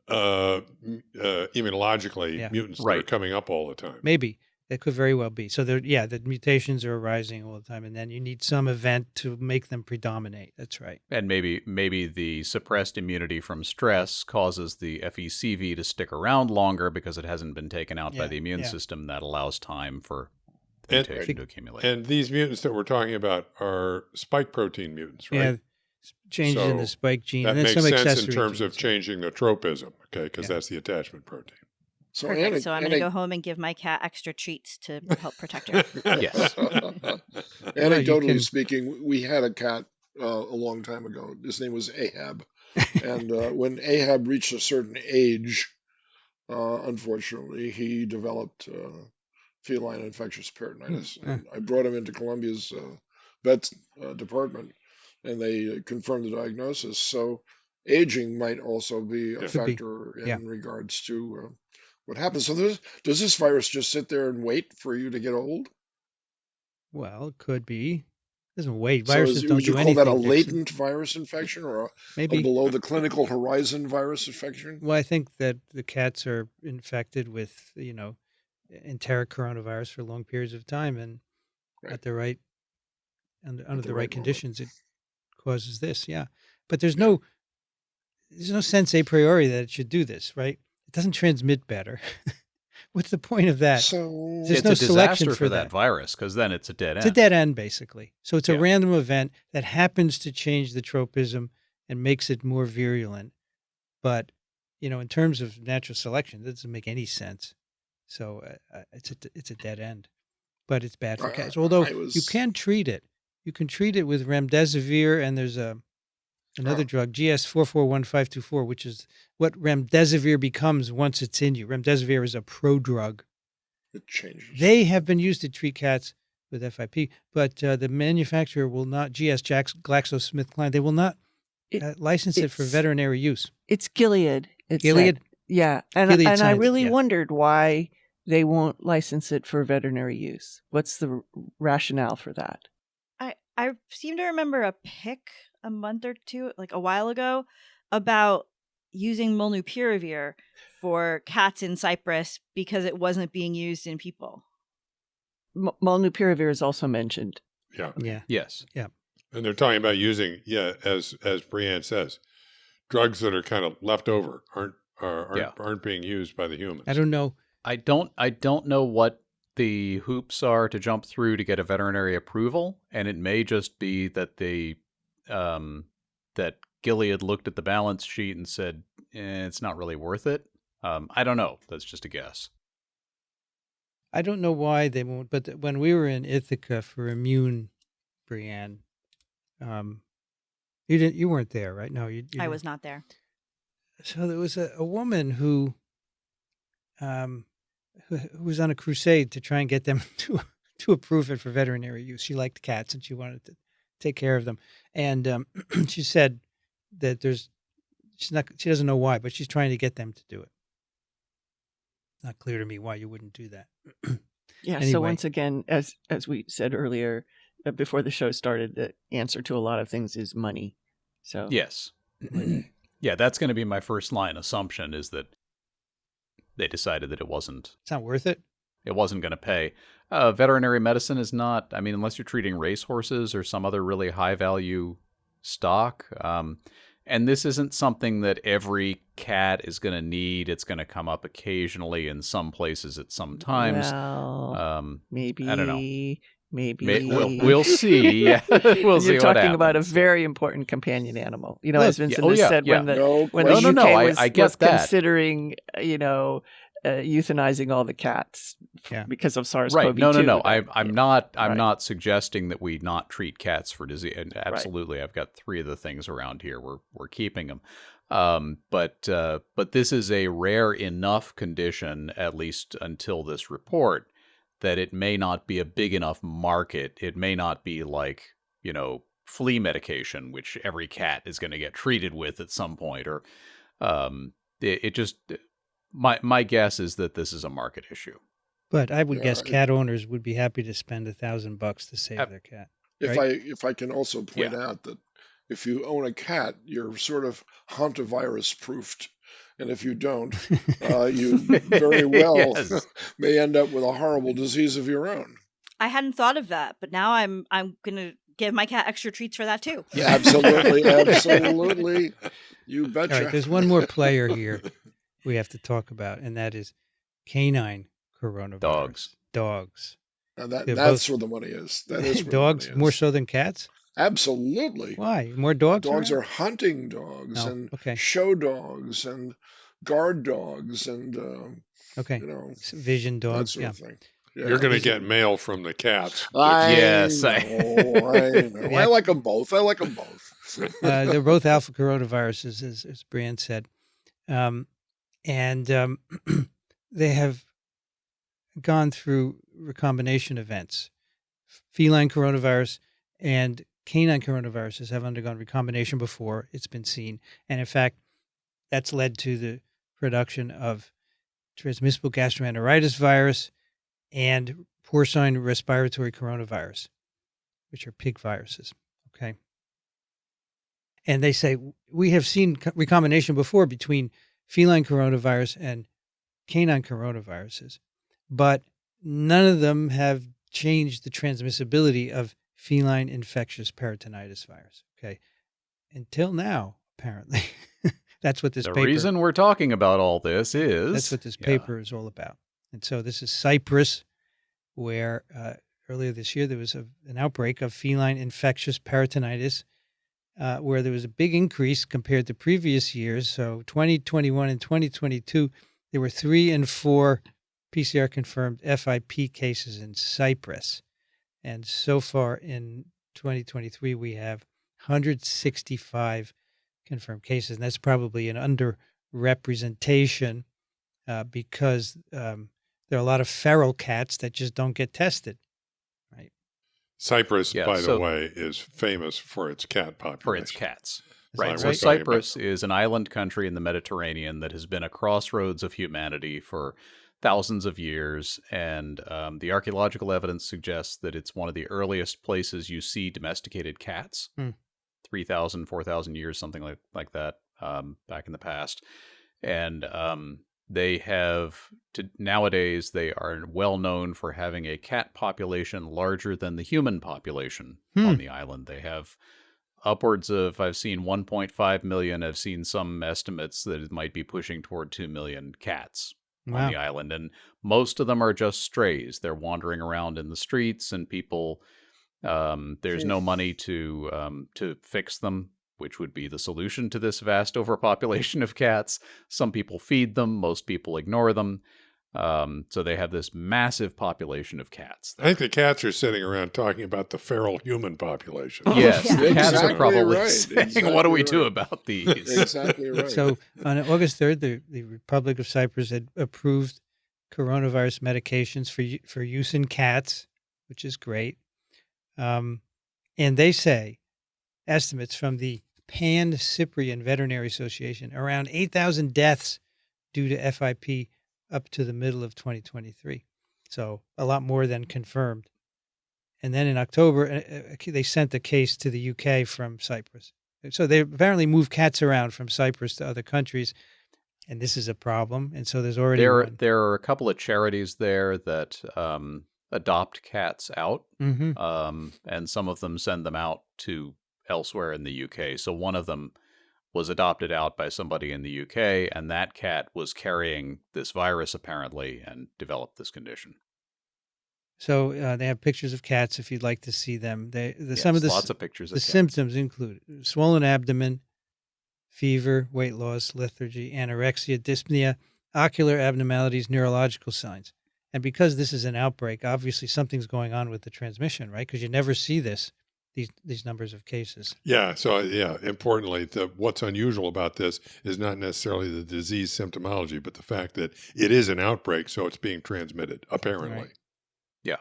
immunologically mutants that are coming up all the time. Maybe. That could very well be. So the mutations are arising all the time, and then you need some event to make them predominate. That's right. And maybe the suppressed immunity from stress causes the FECV to stick around longer because it hasn't been taken out by the immune system. That allows time for the mutation to accumulate. And these mutants that we're talking about are spike protein mutants, right? Yeah, changes in the spike gene. That and then makes some sense in accessory terms genes. of changing the tropism, okay, because that's the attachment protein. So, Perfect. So I'm going to go home and give my cat extra treats to help protect her. Yes. Anecdotally speaking, we had a cat a long time ago. His name was Ahab. And when Ahab reached a certain age, unfortunately, he developed feline infectious peritonitis. And I brought him into Columbia's vet department, and they confirmed the diagnosis. So aging might also be a factor in regards to what happens. So does this virus just sit there and wait for you to get old? Well, it could be. It doesn't wait. So Viruses don't would you do call anything. that a latent virus infection or Maybe a below the clinical horizon virus infection? Well, I think that the cats are infected with, enteric coronavirus for long periods of time, and at the right under the right conditions, it causes this. Yeah, but there's no sense a priori that it should do this, right? It doesn't transmit better. What's the point of that? So there's it's no a selection disaster for that that virus, because then it's a dead end. It's a dead end, basically. So it's a random event that happens to change the tropism and makes it more virulent. But, in terms of natural selection, that doesn't make any sense. So it's a dead end. But it's bad for cats. Although you can treat it. You can treat it with remdesivir, and there's another drug, GS441524, which is what remdesivir becomes once it's in you. Remdesivir is a prodrug. It changes. They have been used to treat cats with FIP, but the manufacturer will not, GlaxoSmithKline, they will not license it for veterinary use. It's Gilead. Gilead? Yeah. And I really wondered why they won't license it for veterinary use. What's the rationale for that? I seem to remember a pic a month or two, like a while ago, about using molnupiravir for cats in Cyprus because it wasn't being used in people. Molnupiravir is also mentioned. Yeah. Yes. Yeah. And they're talking about using, as Brianne says, drugs that are kind of left over, aren't being used by the humans. I don't know. I don't know what the hoops are to jump through to get a veterinary approval, and it may just be that that Gilead looked at the balance sheet and said, it's not really worth it. I don't know. That's just a guess. I don't know why they won't, but when we were in Ithaca for Immune, Brianne, you weren't there, right? No, you I was not there. So there was a woman who was on a crusade to try and get them to approve it for veterinary use. She liked cats and she wanted to take care of them. And she said that she doesn't know why, but she's trying to get them to do it. Not clear to me why you wouldn't do that. Yeah. Anyway. So once again, as we said earlier, before the show started, the answer to a lot of things is money. So yes. Yeah, that's going to be my first line assumption, is that they decided that it's not worth it. It wasn't going to pay. Veterinary medicine is not, unless you're treating racehorses or some other really high value stock. And this isn't something that every cat is going to need. It's going to come up occasionally in some places at some times. Well, maybe. I don't know. Maybe. We'll see. We'll see. You're talking what about a happens. very important companion animal. As Vincent has said, yeah. when the UK I get was that. considering, euthanizing all the cats because of SARS-CoV-2. Right. No. I'm not suggesting that we not treat cats for disease. And absolutely, I've got 3 of the things around here. We're keeping them. But this is a rare enough condition, at least until this report, that it may not be a big enough market. It may not be like, flea medication, which every cat is going to get treated with at some point, or my guess is that this is a market issue. But I would guess cat owners would be happy to spend $1,000 to save their cat. If I can also point out that if you own a cat, you're sort of hantavirus proofed And if you don't, you very well Yes. may end up with a horrible disease of your own. I hadn't thought of that, but now I'm gonna give my cat extra treats for that too. Yeah. Absolutely, absolutely. You All betcha. right, there's one more player here we have to talk about, and that is canine coronavirus. Dogs. Now They're that's both where the money is. That is where dogs the money more is. so than cats. Absolutely. Why? More dogs? Dogs around? are hunting dogs Oh, and okay. show dogs and guard dogs and Okay. you know, Vision that dogs. sort Yeah. of thing. Yeah. You're going to get mail from the cats. Yes, I know. Yeah. I like them both. I like them both. They're both alpha coronaviruses, as Brian said. And they have gone through recombination events. Feline coronavirus and canine coronaviruses have undergone recombination before, it's been seen. And in fact, that's led to the production of transmissible gastroenteritis virus and porcine respiratory coronavirus, which are pig viruses. Okay. And they say, we have seen recombination before between feline coronavirus and canine coronaviruses, but none of them have changed the transmissibility of feline infectious peritonitis virus. Okay. Until now, apparently. That's what this The paper... reason we're talking about all this is... That's what this paper is all about. And so this is Cyprus, where earlier this year there was an outbreak of feline infectious peritonitis, where there was a big increase compared to previous years. So 2021 and 2022, there were 3 and 4 PCR-confirmed FIP cases in Cyprus. And so far in 2023, we have 165 confirmed cases. And that's probably an underrepresentation because there are a lot of feral cats that just don't get tested. Right. Cyprus, Yeah, by so- the way, is famous for its cat population. for its cats. Is Right. that So right? Cyprus is an island country in the Mediterranean that has been a crossroads of humanity for thousands of years. And the archaeological evidence suggests that it's one of the earliest places you see domesticated cats. 3,000, 4,000 years, something like that, back in the past. And they have, nowadays, they are well known for having a cat population larger than the human population on the island. They have upwards of, I've seen 1.5 million. I've seen some estimates that it might be pushing toward 2 million cats on the island. And most of them are just strays. They're wandering around in the streets, and people, there's no money to fix them, which would be the solution to this vast overpopulation of cats. Some people feed them. Most people ignore them. So they have this massive population of cats. I think the cats are sitting around talking about the feral human population. Yes, the cats Exactly are probably right. saying, what do we Exactly do right. about these? Exactly right. So on August 3rd, the Republic of Cyprus had approved coronavirus medications for use in cats, which is great. And they say, estimates from the Pan-Cyprian Veterinary Association, around 8,000 deaths due to FIP up to the middle of 2023. So a lot more than confirmed. And then in October, they sent a case to the UK from Cyprus. So they apparently move cats around from Cyprus to other countries, and this is a problem. And so there's already There are a couple of charities there that adopt cats out, and some of them send them out to elsewhere in the UK. So one of them was adopted out by somebody in the UK, and that cat was carrying this virus apparently and developed this condition. So they have pictures of cats if you'd like to see them. Some Yes, of lots of pictures of the cats. symptoms include swollen abdomen, fever, weight loss, lethargy, anorexia, dyspnea, ocular abnormalities, neurological signs. And because this is an outbreak, obviously something's going on with the transmission, right? Because you never see these numbers of cases. Yeah. So, importantly, what's unusual about this is not necessarily the disease symptomology, but the fact that it is an outbreak, so it's being transmitted, apparently. Right. Yeah.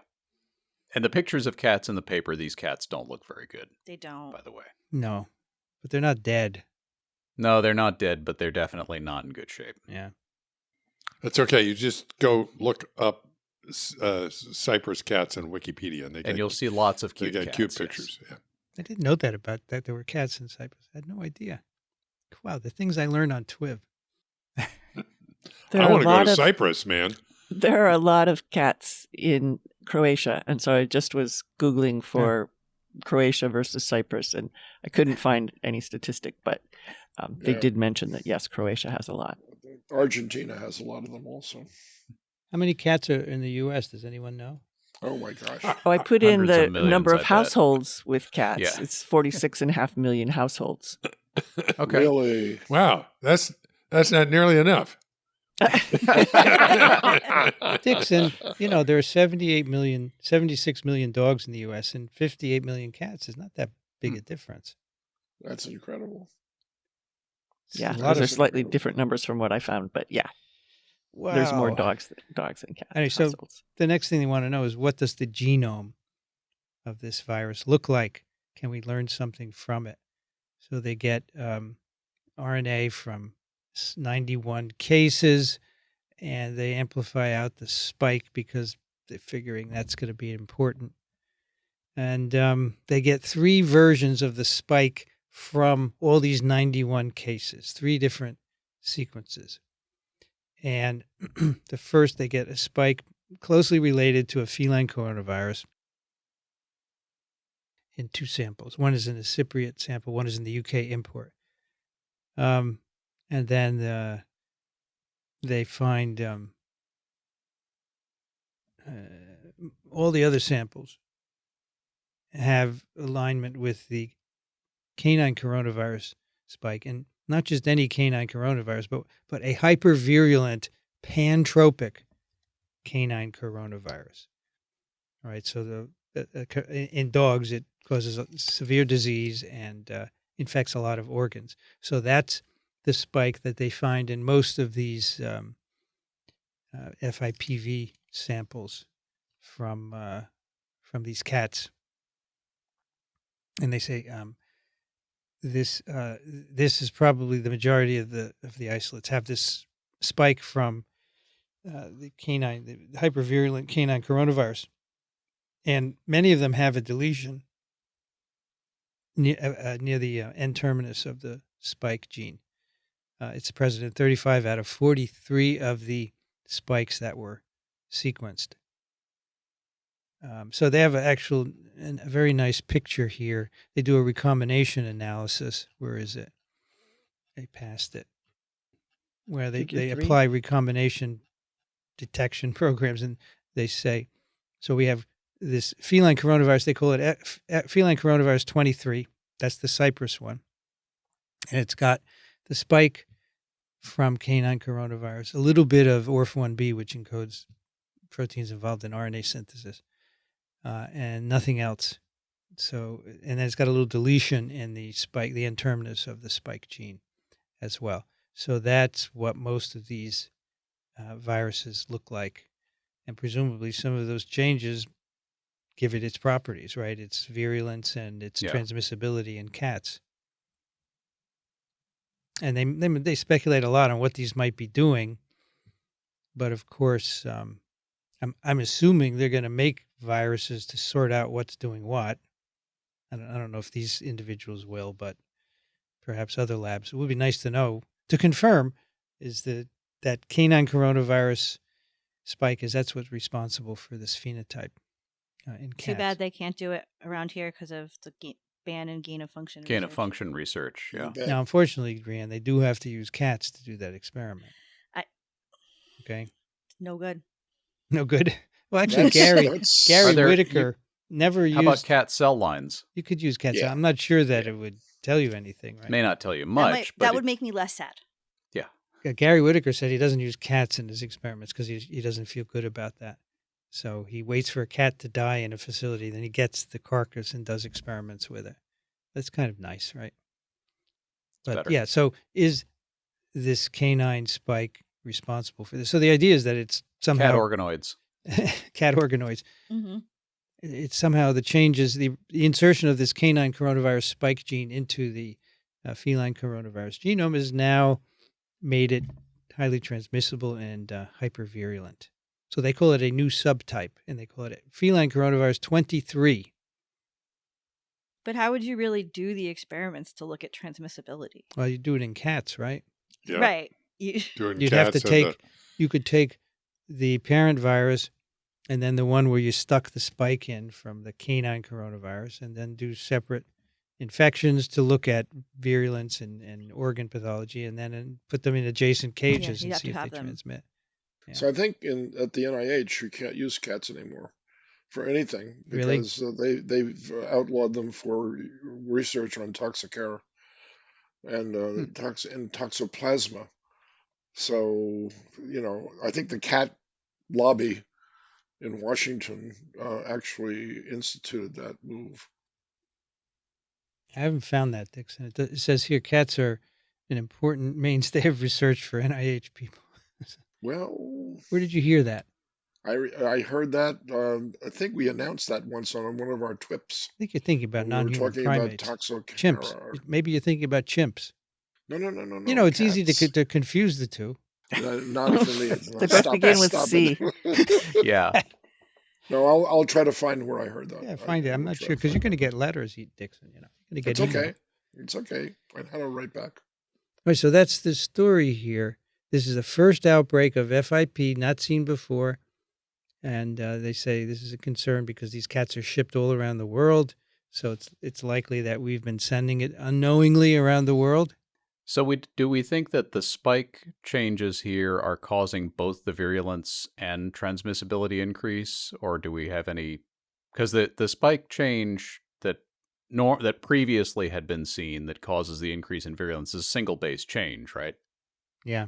And the pictures of cats in the paper, these cats don't look very good, They don't. by the way. No, but they're not dead. No, they're not dead, but they're definitely not in good shape. Yeah. That's okay. You just go look up Cyprus cats on Wikipedia, And you'll see lots of they cute got cats. cute yes. pictures. Yeah. I didn't know that there were cats in Cyprus. I had no idea. Wow, the things I learned on TWiV. There I are want a to go lot to of Cyprus, man. there are a lot of cats in Croatia, and so I just was Googling for Croatia versus Cyprus, and I couldn't find any statistic, but they Yeah. did mention that, yes, Croatia has a lot. Argentina has a lot of them also. How many cats are in the U.S.? Does anyone know? Oh my gosh. Oh, I put in Hundreds the of millions, number I of bet. households with cats. Yeah. It's 46.5 million households. Okay. Really? Wow, that's not nearly enough. Dixon, there are 76 million dogs in the U.S. and 58 million cats. It's not that big a difference. That's incredible. It's Yeah, a those lot are of slightly different numbers from what I found, but yeah, there's more wow. dogs than cats. Anyway, so households. the next thing they want to know is, what does the genome of this virus look like? Can we learn something from it? So they get RNA from 91 cases, and they amplify out the spike because they're figuring that's going to be important. And they get 3 versions of the spike from all these 91 cases, 3 different sequences. And the first, they get a spike closely related to a feline coronavirus in 2 samples. One is in a Cypriot sample, one is in the UK import. And then they find all the other samples have alignment with the canine coronavirus spike, and not just any canine coronavirus, but a hypervirulent pantropic canine coronavirus. All right, so in dogs it causes a severe disease and infects a lot of organs. So that's the spike that they find in most of these FIPV samples from these cats, and they say this is probably the majority of the isolates have this spike from the hypervirulent canine coronavirus, and many of them have a deletion near the N-terminus of the spike gene. It's present in 35 out of 43 of the spikes that were sequenced. So they have a very nice picture here. They do a recombination analysis. Where is it? They passed it. Where they apply recombination detection programs, and they say, so we have this feline coronavirus. They call it feline coronavirus 23. That's the Cyprus one. And it's got the spike from canine coronavirus, a little bit of ORF1b, which encodes proteins involved in RNA synthesis. And nothing else. So, and then it's got a little deletion in the spike, the N-terminus of the spike gene as well. So that's what most of these viruses look like. And presumably some of those changes give it its properties, right? Its virulence and its transmissibility in cats. And they speculate a lot on what these might be doing. But of course, I'm assuming they're going to make viruses to sort out what's doing what. I don't know if these individuals will, but perhaps other labs. It would be nice to know, to confirm, is that canine coronavirus spike, that's what's responsible for this phenotype in cats. Too bad they can't do it around here because of the ban in gain of function. Gain of function research, yeah. Now, unfortunately, Brianne, they do have to use cats to do that experiment. Okay. No good. No good. Well, actually, Gary Whitaker never used. How about cat cell lines? You could use cat cell. I'm not sure that it would tell you anything, right? May not tell you much. That would make me less sad. Yeah. Gary Whitaker said he doesn't use cats in his experiments because he doesn't feel good about that. So he waits for a cat to die in a facility, then he gets the carcass and does experiments with it. That's kind of nice, right? But yeah, so is this canine spike responsible for this? So the idea is that it's somehow cat organoids. Cat organoids. Mm-hmm. It's somehow the changes, the insertion of this canine coronavirus spike gene into the feline coronavirus genome has now made it highly transmissible and hypervirulent. So they call it a new subtype, and they call it feline coronavirus 23. But how would you really do the experiments to look at transmissibility? Well, you do it in cats, right? Yeah. Right. Doing You'd have to cats and take, you could take the parent virus and then the one where you stuck the spike in from the canine coronavirus, and then do separate infections to look at virulence and organ pathology, and then put them in adjacent cages you'd and have see to if they have them. transmit. Yeah. So I think at the NIH you can't use cats anymore for anything Really? because they've outlawed them for research on toxicare and toxoplasma. So I think the cat lobby in Washington actually instituted that move. I haven't found that, Dixon. It says here cats are an important mainstay of research for NIH people. Well, Where did you hear that? I heard that. I think we announced that once on one of our TWiPs. I think you're thinking about when we were non-human talking primates. about Chimps. Maybe you're thinking about chimps. No. It's easy to confuse the two. Not for me. They both begin with C. Yeah. No, I'll try to find where I heard that. Yeah, find it. I'm will not try sure to because you're find going to that. get letters, Dixon. You're going to get It's email. okay. It's okay. I had to write back. All right, so that's the story here. This is the first outbreak of FIP not seen before. And they say this is a concern because these cats are shipped all around the world. So it's likely that we've been sending it unknowingly around the world. So do we think that the spike changes here are causing both the virulence and transmissibility increase, or do we have any? Because the spike change that previously had been seen that causes the increase in virulence is a single base change, right? Yeah.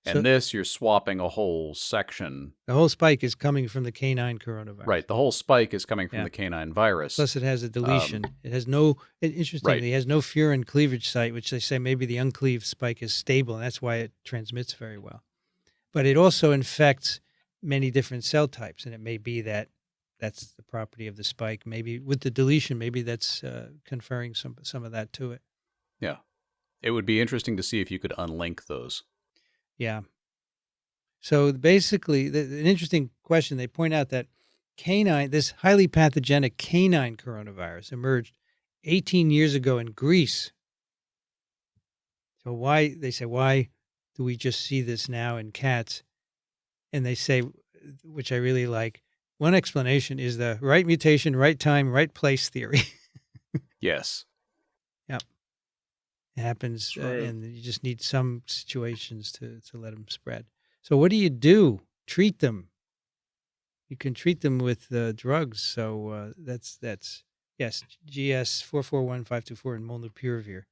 And this, you're swapping a whole section. The whole spike is coming from the canine coronavirus. Right. The whole spike is coming from the canine virus. Plus, it has a deletion. It has interestingly, it has no furin cleavage site, which they say maybe the uncleaved spike is stable, and that's why it transmits very well. But it also infects many different cell types, and it may be that that's the property of the spike. Maybe with the deletion, maybe that's conferring some of that to it. Yeah. It would be interesting to see if you could unlink those. Yeah. So basically, an interesting question. They point out that this highly pathogenic canine coronavirus emerged 18 years ago in Greece. So why do we just see this now in cats? And they say, which I really like, one explanation is the right mutation, right time, right place theory. Yes. Yep. It happens, and you just need some situations to let them spread. So what do? Treat them. You can treat them with drugs. So that's yes, GS 441524 and molnupiravir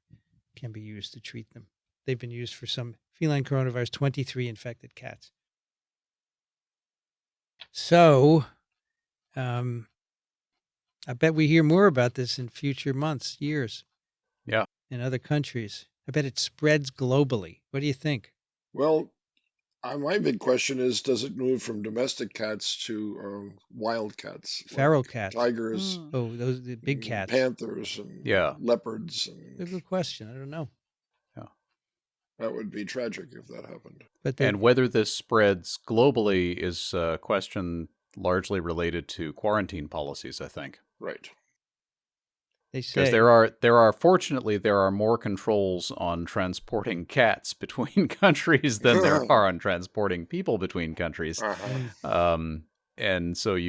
can be used to treat them. They've been used for some feline coronavirus, 23 infected cats. So I bet we hear more about this in future months, years. Yeah. In other countries. I bet it spreads globally. What do you think? Well, my big question is, does it move from domestic cats to wild cats? Feral like cats. Tigers. Oh, those the big cats. Panthers and leopards. That's a good question. I don't know. Yeah. That would be tragic if that happened. And whether this spreads globally is a question largely related to quarantine policies, I think. Right. They say because fortunately there are more controls on transporting cats between countries than there are on transporting people between countries. And so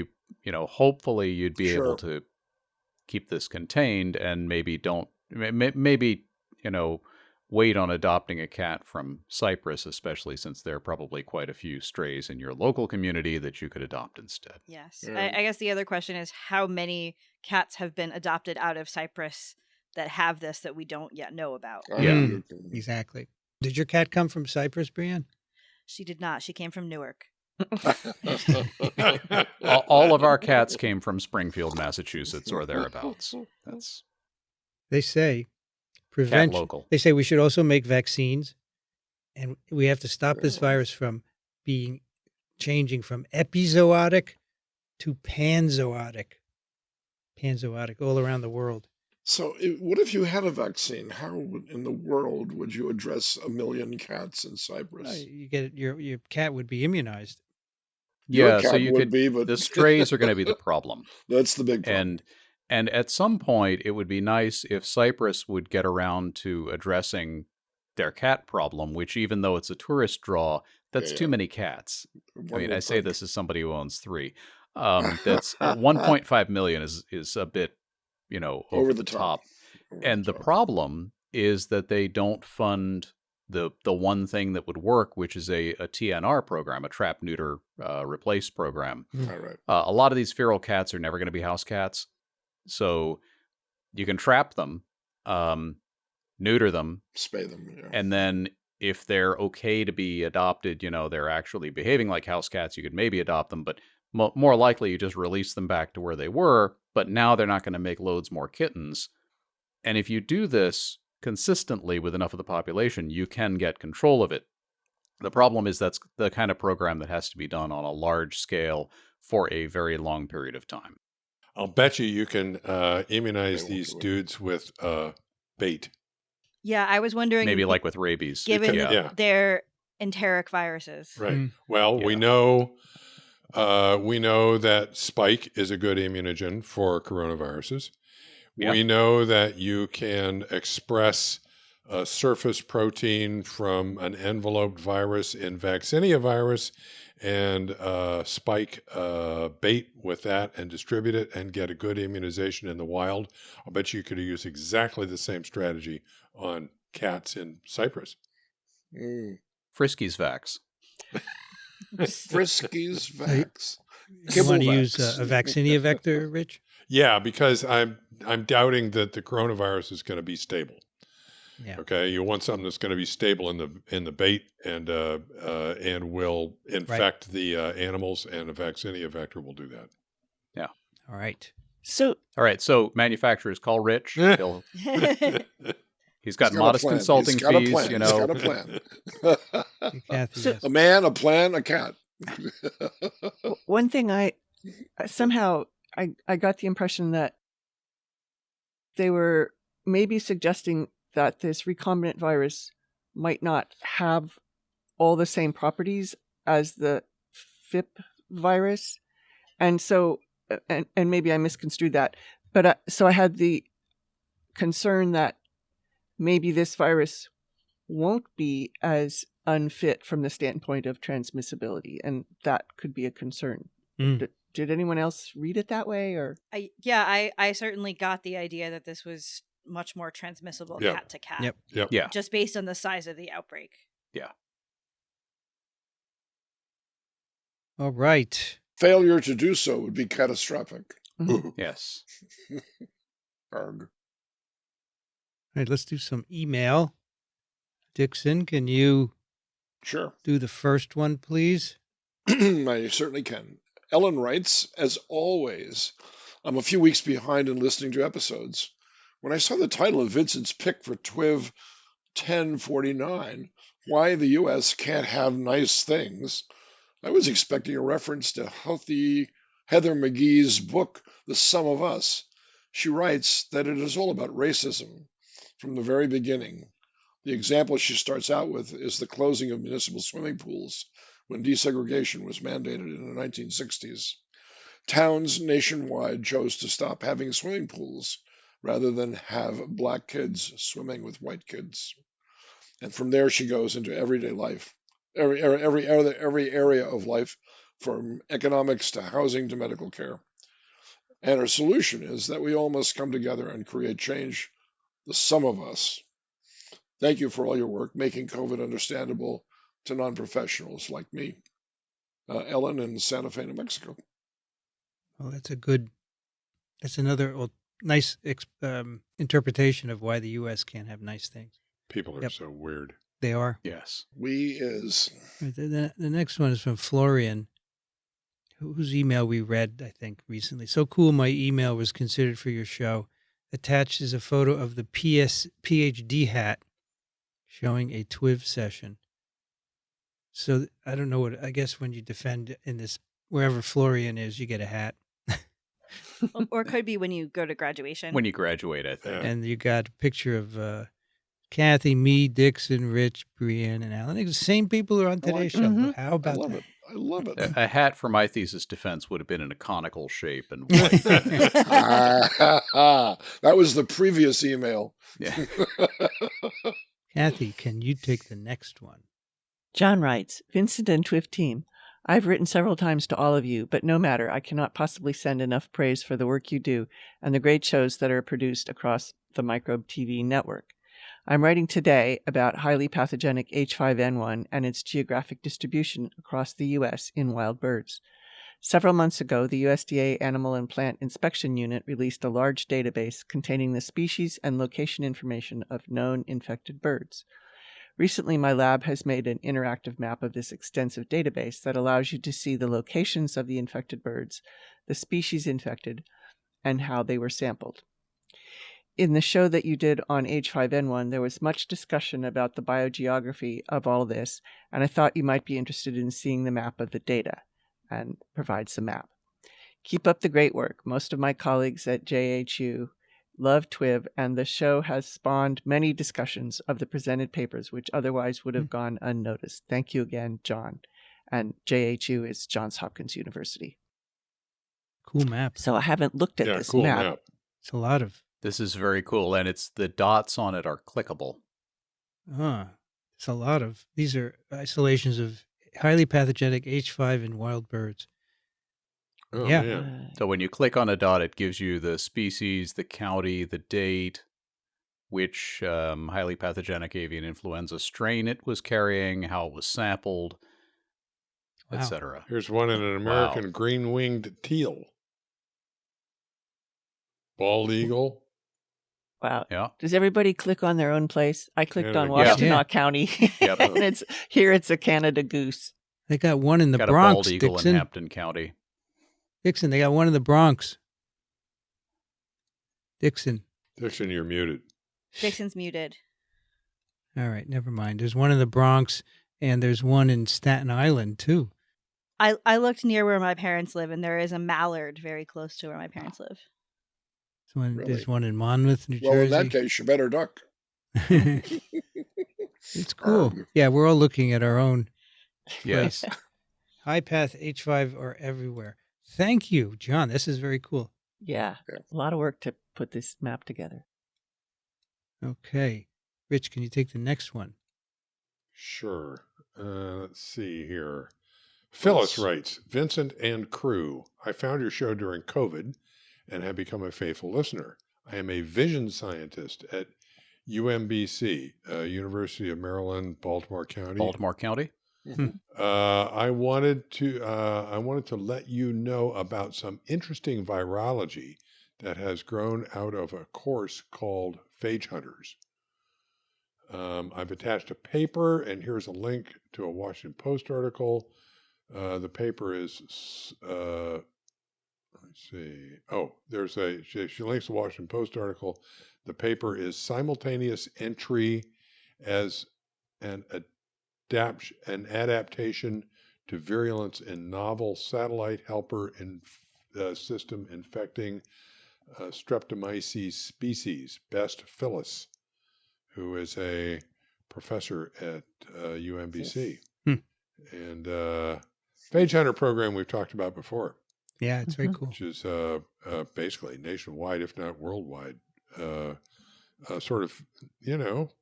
hopefully you'd be able to keep this contained and maybe wait on adopting a cat from Cyprus, especially since there are probably quite a few strays in your local community that you could adopt instead. Yes. I guess the other question is how many cats have been adopted out of Cyprus that have this that we don't yet know about. Yeah. Exactly. Did your cat come from Cyprus, Brianne? She did not. She came from Newark. All of our cats came from Springfield, Massachusetts, or thereabouts. They say cat local. They say we should also make vaccines, and we have to stop this virus from changing from epizootic to panzootic all around the world. So what if you had a vaccine? How in the world would you address 1 million cats in Cyprus? You get your cat would be immunized. Yeah, so you could be, but the strays are going to be the problem. That's the big problem. And at some point, it would be nice if Cyprus would get around to addressing their cat problem, which even though it's a tourist draw, that's Yeah, too many cats. I mean, I say Pug. this as somebody who owns 3. That's 1.5 million is a bit, over the top. And the problem is that they don't fund the one thing that would work, which is a TNR program, a trap, neuter, replace program. All right. A lot of these feral cats are never going to be house cats. So you can trap them, neuter them, Spay them. Yeah. and then if they're okay to be adopted, they're actually behaving like house cats, you could maybe adopt them, but more likely you just release them back to where they were, but now they're not going to make loads more kittens. And if you do this consistently with enough of the population, you can get control of it. The problem is that's the kind of program that has to be done on a large scale for a very long period of time. I'll bet you can immunize They won't these do it. dudes with bait. Yeah, I was wondering, Maybe like with rabies. given yeah. their enteric viruses. Right. Mm. Well, Yeah. we know that spike is a good immunogen for coronaviruses. Yeah. We know that you can express a surface protein from an enveloped virus in vaccinia virus and spike bait with that and distribute it and get a good immunization in the wild. I'll bet you could use exactly the same strategy on cats in Cyprus. Mm. Friskies Vax. Friskies Vax. You want to use Kibble a vax. vaccinia vector, Rich? Yeah, because I'm doubting that the coronavirus is going to be stable. Yeah. Okay, you want something that's going to be stable in the bait and will infect the animals, and a vaccinia vector will do that. All right. So All right, so manufacturers call Rich. He's got He's got a modest plan. consulting He's got a fees, plan. you He's know. got a plan. Hey, Kathy, So- yes. A man, a plan, a cat. one thing I got the impression that they were maybe suggesting that this recombinant virus might not have all the same properties as the FIP virus. And so, and maybe I misconstrued that, but so I had the concern that maybe this virus won't be as unfit from the standpoint of transmissibility, and that could be a concern. Mm. Did anyone else read it that way, or? I certainly got the idea that this was much more transmissible Yeah. cat to cat. Yep. Yep. Yeah. Just based on the size of the outbreak. All right. Failure to do so would be catastrophic. Yes. Arg. All right, let's do some email. Dixon, can you Sure. do the first one, please? I certainly can. Ellen writes, as always, I'm a few weeks behind in listening to episodes. When I saw the title of Vincent's pick for TWiV 1049, Why the U.S. Can't Have Nice Things, I was expecting a reference to healthy Heather McGee's book, The Sum of Us. She writes that it is all about racism from the very beginning. The example she starts out with is the closing of municipal swimming pools when desegregation was mandated in the 1960s. Towns nationwide chose to stop having swimming pools rather than have black kids swimming with white kids. And from there she goes into everyday life, every area of life, from economics to housing to medical care. And her solution is that we all must come together and create change, the sum of us. Thank you for all your work making COVID understandable to non-professionals like me. Ellen in Santa Fe, New Mexico. Well, that's another nice interpretation of why the U.S. can't have nice things. People are Yep. so weird. They are. Yes. We is. Right, the next one is from Florian, whose email we read, I think, recently. So cool, my email was considered for your show. Attached is a photo of the PhD hat showing a TWiV session. So I don't know I guess when you defend in this, wherever Florian is, you get a hat. Or it could be when you go to graduation. When you graduate, I think. Yeah. And you got a picture of Kathy, me, Dixon, Rich, Brienne, and Alan. It's the same people who are on today's show. Mhm. How I about love that? it. I love it. A hat for my thesis defense would have been in a conical shape and white. That was the previous email. Yeah. Kathy, can you take the next one? John writes, Vincent and TWiV team, I've written several times to all of you, but no matter, I cannot possibly send enough praise for the work you do and the great shows that are produced across the Microbe TV network. I'm writing today about highly pathogenic H5N1 and its geographic distribution across the U.S. in wild birds. Several months ago, the USDA Animal and Plant Inspection Unit released a large database containing the species and location information of known infected birds. Recently, my lab has made an interactive map of this extensive database that allows you to see the locations of the infected birds, the species infected, and how they were sampled. In the show that you did on H5N1, there was much discussion about the biogeography of all this, and I thought you might be interested in seeing the map of the data and provides the map. Keep up the great work. Most of my colleagues at JHU love TWiV, and the show has spawned many discussions of the presented papers, which otherwise would have gone unnoticed. Thank you again, John. And JHU is Johns Hopkins University. Cool map. So I haven't looked at this cool map. It's a lot of. This is very cool, and it's the dots on it are clickable. It's a lot of. These are isolations of highly pathogenic H5 in wild birds. Oh, Yeah. man. So when you click on a dot, it gives you the species, the county, the date, which highly pathogenic avian influenza strain it was carrying, how it was sampled, Wow. etc. Here's one in an American green-winged teal. Bald eagle. Wow. Yeah. Does everybody click on their own place? I clicked on Yeah. Washtenaw County, Yep. and it's a Canada goose. They got one in the Got Bronx, a bald eagle Dixon. in Hampton County. Dixon, they got one in the Bronx. Dixon. Dixon, you're muted. Dixon's muted. All right, never mind. There's one in the Bronx, and there's one in Staten Island, too. I looked near where my parents live, and there is a mallard very close to where my parents live. Really? There's one in Monmouth, New Well, in Jersey. that case, you better duck. It's cool. Yeah, we're all looking at our own. Yes. High path H5 are everywhere. Thank you, John. This is very cool. Yeah, Yeah. a lot of work to put this map together. Okay. Rich, can you take the next one? Sure. Let's see here. Phyllis writes, Vincent and crew, I found your show during COVID and have become a faithful listener. I am a vision scientist at UMBC, University of Maryland, Baltimore County. Baltimore County. I wanted to let you know about some interesting virology that has grown out of a course called Phage Hunters. I've attached a paper, and here's a link to a Washington Post article. The paper is, let's see. Oh, she links the Washington Post article. The paper is Simultaneous Entry as an adaptation to virulence in novel satellite helper system infecting Streptomyces species. Best Phyllis, who is a professor at UMBC. And Phage Hunter program we've talked about before. Yeah, it's very cool. Which is basically nationwide, if not worldwide. Sort of,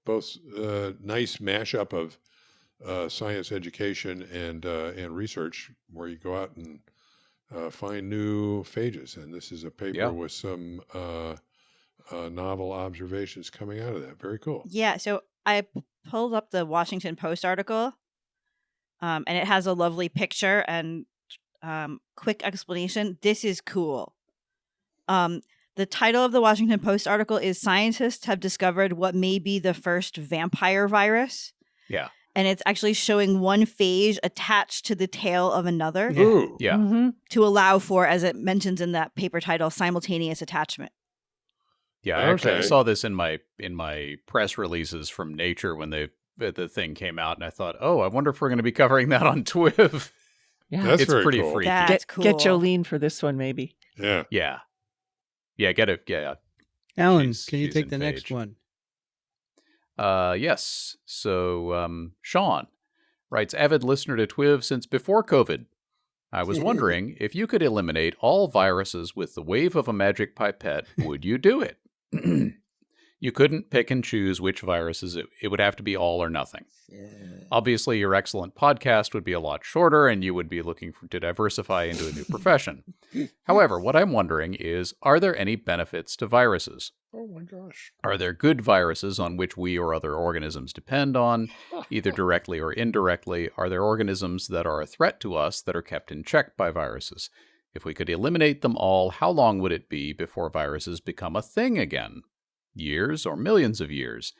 both nice mashup of science education and research, where you go out and find new phages. And this is a paper with some novel observations coming out of that. Very cool. Yeah, so I pulled up the Washington Post article, and it has a lovely picture and quick explanation. This is cool. The title of the Washington Post article is Scientists Have Discovered What May Be the First Vampire Virus. Yeah. And it's actually showing one phage attached to the tail of another Ooh. Yeah. to allow for, as it mentions in that paper title, simultaneous attachment. Yeah, actually, I Okay. saw this in my press releases from Nature when the thing came out, and I thought, oh, I wonder if we're going to be covering that on TWiV. Yeah, That's It's very pretty cool. freaky. That's cool. Get Jolene for this one, maybe. Yeah. Yeah, get it. Yeah. Alan, She's- can you she's take in the next phage. one? Yes. So Sean writes, avid listener to TWiV since before COVID. I was wondering if you could eliminate all viruses with the wave of a magic pipette, would you do it? You couldn't pick and choose which viruses. It would have to be all or nothing. Obviously, your excellent podcast would be a lot shorter, and you would be looking to diversify into a new profession. However, what I'm wondering is, are there any benefits to viruses? Oh my gosh. Are there good viruses on which we or other organisms depend on, either directly or indirectly? Are there organisms that are a threat to us that are kept in check by viruses? If we could eliminate them all, how long would it be before viruses become a thing again? Years or millions of years?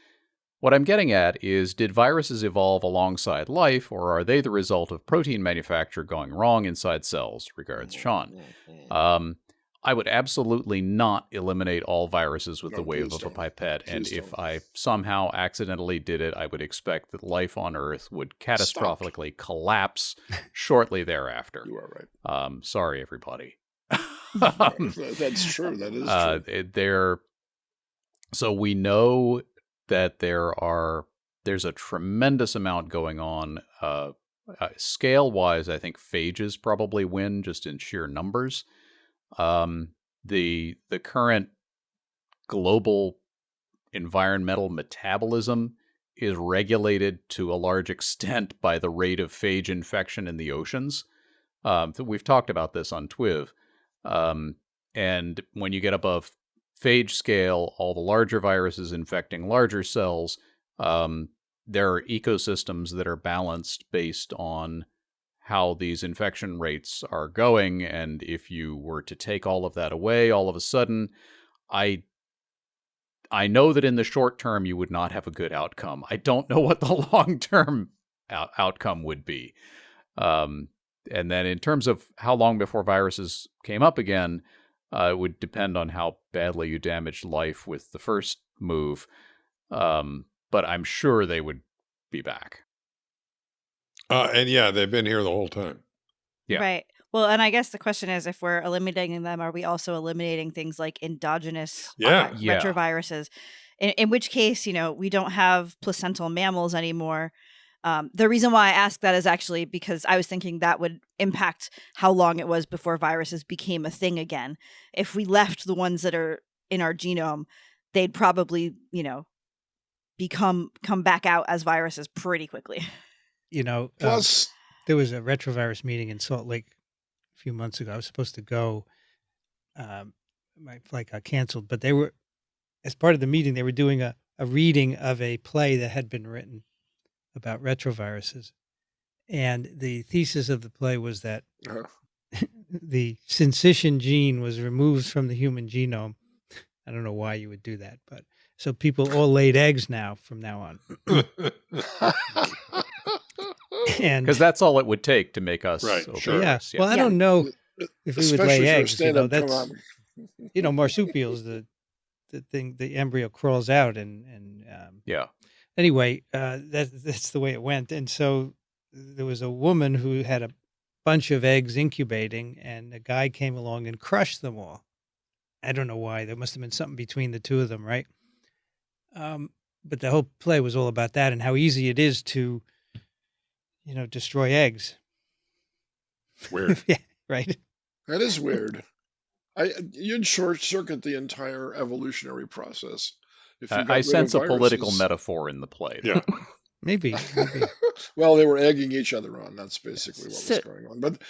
What I'm getting at is, did viruses evolve alongside life, or are they the result of protein manufacture going wrong inside cells? Regards, Sean. I would absolutely not eliminate all viruses with the wave please of a don't. pipette, and Please if don't. I somehow accidentally did it, I would expect that life on Earth would catastrophically collapse shortly thereafter. You are right. Sorry, everybody. That's true. That is true. So we know that there's a tremendous amount going on. Scale-wise, I think phages probably win just in sheer numbers. The current global environmental metabolism is regulated to a large extent by the rate of phage infection in the oceans. We've talked about this on TWiV. And when you get above phage scale, all the larger viruses infecting larger cells, there are ecosystems that are balanced based on how these infection rates are going. And if you were to take all of that away, all of a sudden, I know that in the short term, you would not have a good outcome. I don't know what the long-term outcome would be. And then in terms of how long before viruses came up again, it would depend on how badly you damaged life with the first move. But I'm sure they would be back. And yeah, they've been here the whole time. Yeah. Right. Well, and I guess the question is, if we're eliminating them, are we also eliminating things like endogenous Yeah. retroviruses? In which case, we don't have placental mammals anymore. The reason why I ask that is actually because I was thinking that would impact how long it was before viruses became a thing again. If we left the ones that are in our genome, they'd probably, come back out as viruses pretty quickly. Plus, there was a retrovirus meeting in Salt Lake a few months ago. I was supposed to go. My flight got canceled, but they were, as part of the meeting, they were doing a reading of a play that had been written about retroviruses. And the thesis of the play was that the syncytian gene was removed from the human genome. I don't know why you would do that, but so people all laid eggs now from now on. And because that's all it would take to make us Right, obese. sure. yeah. Well, I don't know if we would especially lay for a eggs. stand-up That's comedy. marsupials. The thing, the embryo crawls out, and Yeah. anyway, that's the way it went. And so there was a woman who had a bunch of eggs incubating, and a guy came along and crushed them all. I don't know why. There must have been something between the two of them, right? But the whole play was all about that and how easy it is to, destroy eggs. Weird. Yeah, right. That is weird. You'd short circuit the entire evolutionary process. If you got I rid sense of a political viruses. metaphor in the play. Yeah. Maybe. Well, they were egging each other on. That's basically what So- was going on. But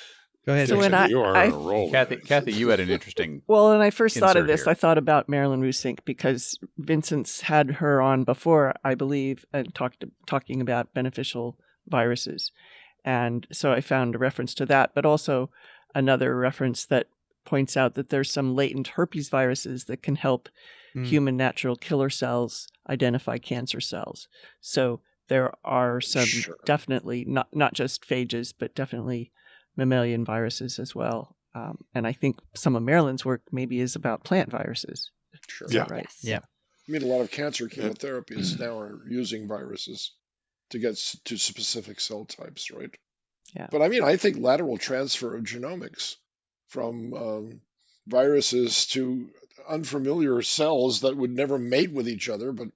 Go ahead. So when Dixon. I- you are on a roll. Kathy, you had an interesting. Well, when I first thought of Insert this, here. I thought about Marilyn Rusink because Vincent's had her on before, I believe, and talking about beneficial viruses. And so I found a reference to that, but also another reference that points out that there's some latent herpes viruses that can help human natural killer cells identify cancer cells. So there are some Sure. definitely, not just phages, but definitely mammalian viruses as well. And I think some of Marilyn's work maybe is about plant viruses. sure. Is that right? Yes. Yeah. I mean, a lot of cancer chemotherapies now are using viruses to get to specific cell types, right? Yeah. But I mean, I think lateral transfer of genomics from viruses to unfamiliar cells that would never mate with each other, but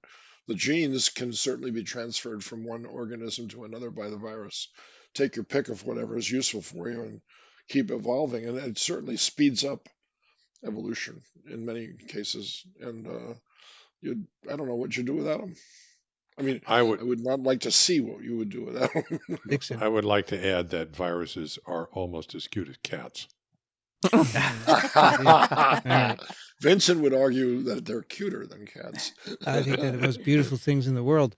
the genes can certainly be transferred from one organism to another by the virus. Take your pick of whatever is useful for you and keep evolving. And it certainly speeds up evolution in many cases. And I don't know what you'd do without them. I mean, I I would would not like to see what you would do without them. Dixon. I would like to add that viruses are almost as cute as cats. All right. Vincent would argue that they're cuter than cats. I think they're the most beautiful things in the world.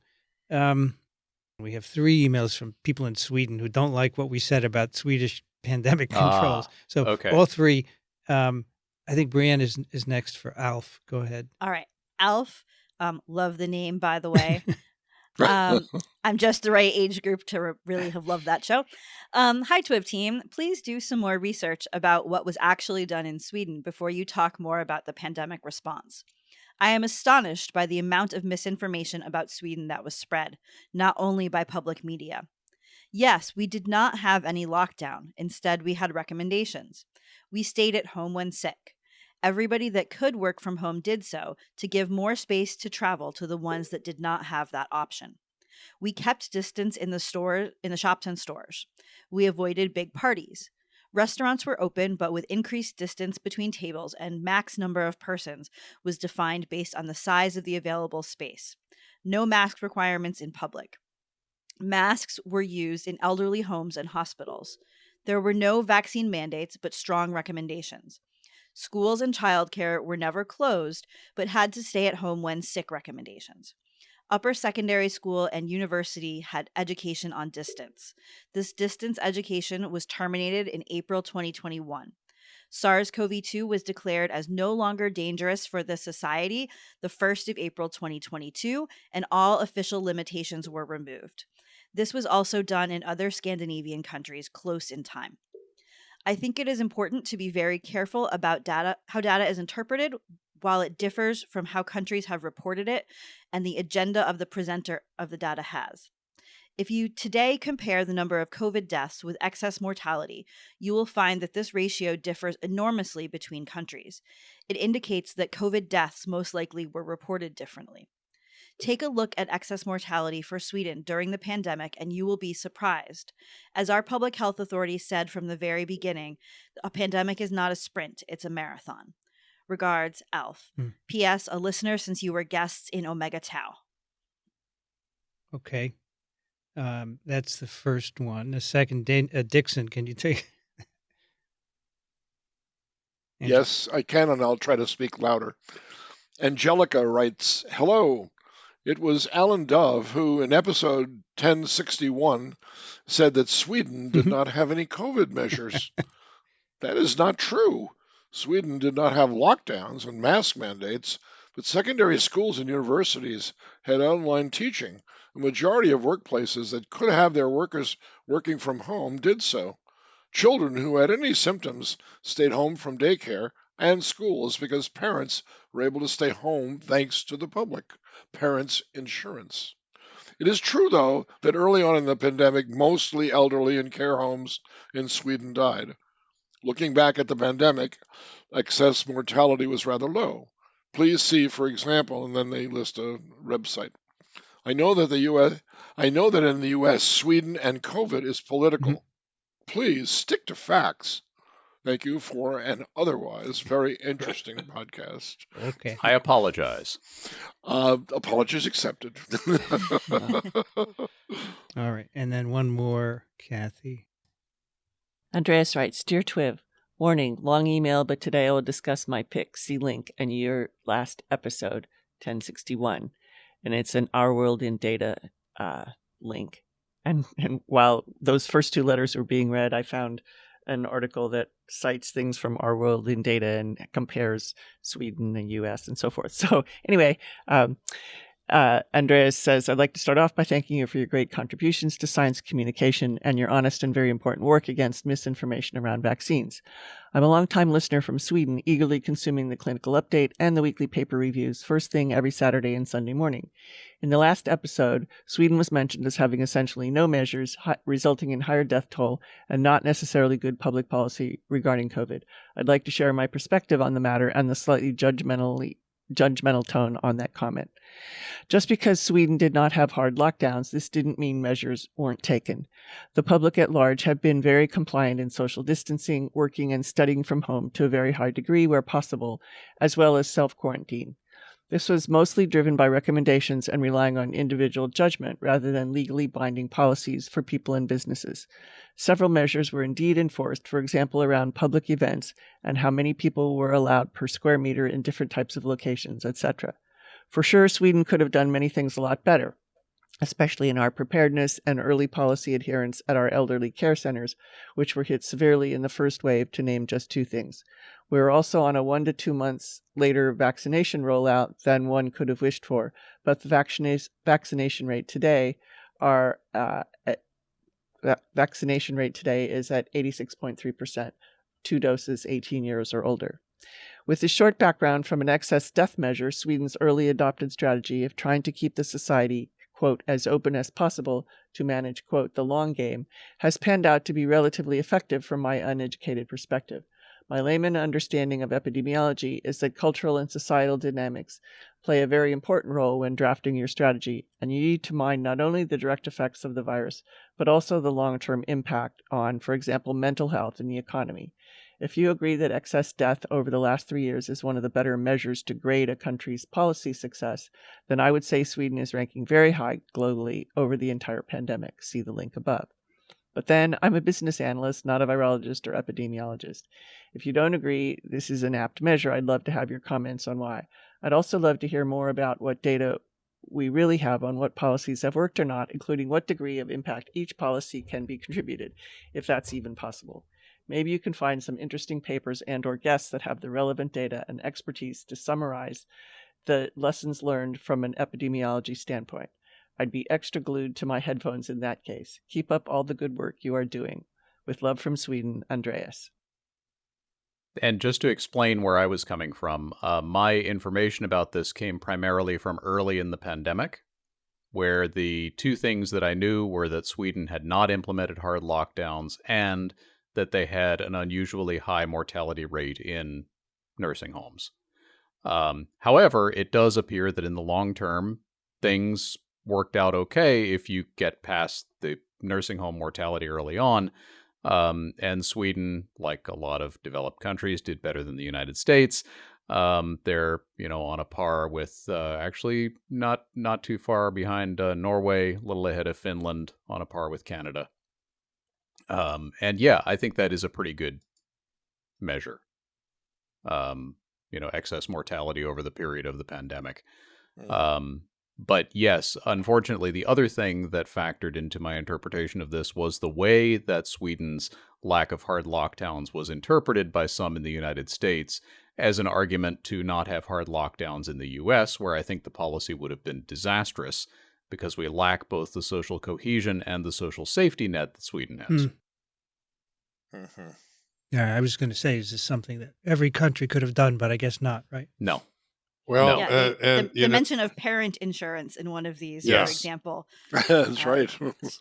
We have 3 emails from people in Sweden who don't like what we said about Swedish pandemic controls. So okay. all 3. I think Brienne is next for Alf. Go ahead. All right. Alf, love the name, by the way. I'm just the right age group to really have loved that show. Hi, TWiV team. Please do some more research about what was actually done in Sweden before you talk more about the pandemic response. I am astonished by the amount of misinformation about Sweden that was spread, not only by public media. Yes, we did not have any lockdown. Instead, we had recommendations. We stayed at home when sick. Everybody that could work from home did so to give more space to travel to the ones that did not have that option. We kept distance in the shops and stores. We avoided big parties. Restaurants were open, but with increased distance between tables, and max number of persons was defined based on the size of the available space. No mask requirements in public. Masks were used in elderly homes and hospitals. There were no vaccine mandates, but strong recommendations. Schools and childcare were never closed, but had to stay at home when sick recommendations. Upper secondary school and university had education on distance. This distance education was terminated in April 2021. SARS-CoV-2 was declared as no longer dangerous for the society the 1st of April 2022, and all official limitations were removed. This was also done in other Scandinavian countries close in time. I think it is important to be very careful about how data is interpreted while it differs from how countries have reported it and the agenda of the presenter of the data has. If you today compare the number of COVID deaths with excess mortality, you will find that this ratio differs enormously between countries. It indicates that COVID deaths most likely were reported differently. Take a look at excess mortality for Sweden during the pandemic and you will be surprised. As our public health authorities said from the very beginning, a pandemic is not a sprint, it's a marathon. Regards, Alf. P.S. A listener since you were guests in Omega Tau. Okay. That's the first one. The second, Dixon, can you take? Yes, I can, and I'll try to speak louder. Angelica writes, hello. It was Alan Dove who, in episode 1061, said that Sweden did not have any COVID measures. That is not true. Sweden did not have lockdowns and mask mandates, but secondary schools and universities had online teaching. A majority of workplaces that could have their workers working from home did so. Children who had any symptoms stayed home from daycare and schools because parents were able to stay home thanks to the public parents' insurance. It is true, though, that early on in the pandemic, mostly elderly in care homes in Sweden died. Looking back at the pandemic, excess mortality was rather low. Please see, for example, and then they list a website. I know that in the U.S., Sweden and COVID is political. Please stick to facts. Thank you for an otherwise very interesting podcast. Okay. I apologize. Apologies accepted. All right. And then one more, Kathy. Andreas writes, Dear TWiV, warning, long email, but today I will discuss my pick, see link, and your last episode, 1061. And it's an Our World in Data link. And while those first 2 letters were being read, I found an article that cites things from Our World in Data and compares Sweden and US and so forth. So anyway, Andreas says, I'd like to start off by thanking you for your great contributions to science communication and your honest and very important work against misinformation around vaccines. I'm a longtime listener from Sweden, eagerly consuming the clinical update and the weekly paper reviews first thing every Saturday and Sunday morning. In the last episode, Sweden was mentioned as having essentially no measures, resulting in higher death toll and not necessarily good public policy regarding COVID. I'd like to share my perspective on the matter and the slightly judgmental tone on that comment. Just because Sweden did not have hard lockdowns, this didn't mean measures weren't taken. The public at large have been very compliant in social distancing, working and studying from home to a very high degree where possible, as well as self-quarantine. This was mostly driven by recommendations and relying on individual judgment rather than legally binding policies for people and businesses. Several measures were indeed enforced, for example, around public events and how many people were allowed per square meter in different types of locations, etc. For sure, Sweden could have done many things a lot better, especially in our preparedness and early policy adherence at our elderly care centers, which were hit severely in the first wave, to name just two things. We were also on a 1 to 2 months later vaccination rollout than one could have wished for, but the vaccination rate today is at 86.3%, 2 doses 18 years or older. With this short background from an excess death measure, Sweden's early adopted strategy of trying to keep the society, quote, as open as possible to manage, quote, the long game, has panned out to be relatively effective from my uneducated perspective. My layman understanding of epidemiology is that cultural and societal dynamics play a very important role when drafting your strategy, and you need to mind not only the direct effects of the virus, but also the long-term impact on, for example, mental health and the economy. If you agree that excess death over the last 3 years is one of the better measures to grade a country's policy success, then I would say Sweden is ranking very high globally over the entire pandemic. See the link above. But then I'm a business analyst, not a virologist or epidemiologist. If you don't agree this is an apt measure, I'd love to have your comments on why. I'd also love to hear more about what data we really have on what policies have worked or not, including what degree of impact each policy can be contributed, if that's even possible. Maybe you can find some interesting papers and or guests that have the relevant data and expertise to summarize the lessons learned from an epidemiology standpoint. I'd be extra glued to my headphones in that case. Keep up all the good work you are doing. With love from Sweden, Andreas. And just to explain where I was coming from, my information about this came primarily from early in the pandemic, where the two things that I knew were that Sweden had not implemented hard lockdowns and that they had an unusually high mortality rate in nursing homes. However, it does appear that in the long term, things worked out okay if you get past the nursing home mortality early on. And Sweden, like a lot of developed countries, did better than the United States. They're, on a par with, actually not too far behind Norway, a little ahead of Finland, on a par with Canada. And yeah, I think that is a pretty good measure. Excess mortality over the period of the pandemic. But yes, unfortunately, the other thing that factored into my interpretation of this was the way that Sweden's lack of hard lockdowns was interpreted by some in the United States as an argument to not have hard lockdowns in the U.S., where I think the policy would have been disastrous because we lack both the social cohesion and the social safety net that Sweden has. Mm-hmm. Yeah, I was going to say, is this something that every country could have done, but I guess not, right? No. Well, Yeah, the mention of parent insurance in one of these, Yes. for example. That's right.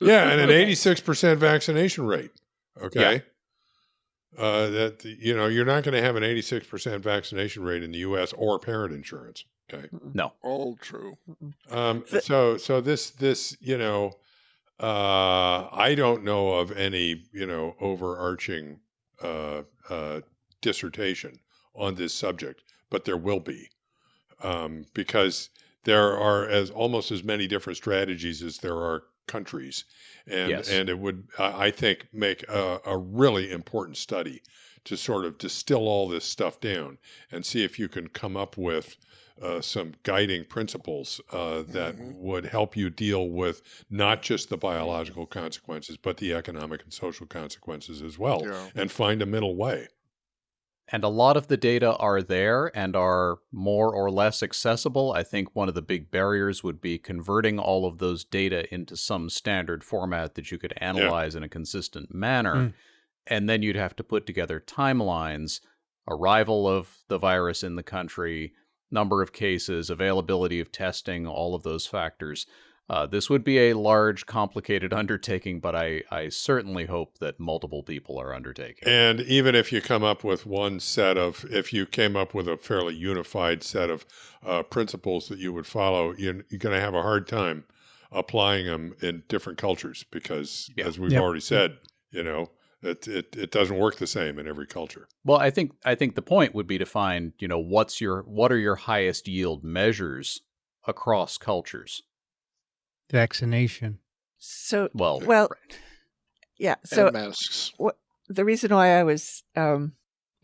Yeah, and an 86% vaccination rate. Okay. You're not going to have an 86% vaccination rate in the U.S. or parent insurance. Okay. No. All true. So this, I don't know of any, overarching dissertation on this subject, but there will be. Because there are almost as many different strategies as there are countries, and Yes. and it would, I think, make a really important study to sort of distill all this stuff down and see if you can come up with some guiding principles that would help you deal with not just the biological consequences, but the economic and social consequences as well, and find a middle way. And a lot of the data are there and are more or less accessible. I think one of the big barriers would be converting all of those data into some standard format that you could analyze in a consistent manner. And then you'd have to put together timelines, arrival of the virus in the country, number of cases, availability of testing, all of those factors. This would be a large, complicated undertaking, but I certainly hope that multiple people are undertaking. And even if you come up with if you came up with a fairly unified set of principles that you would follow, you're going to have a hard time applying them in different cultures because, as we've already said, It doesn't work the same in every culture. Well, I think the point would be to find, what are your highest yield measures across cultures. Vaccination. So, Well, well, right. yeah. So And masks. the reason why I was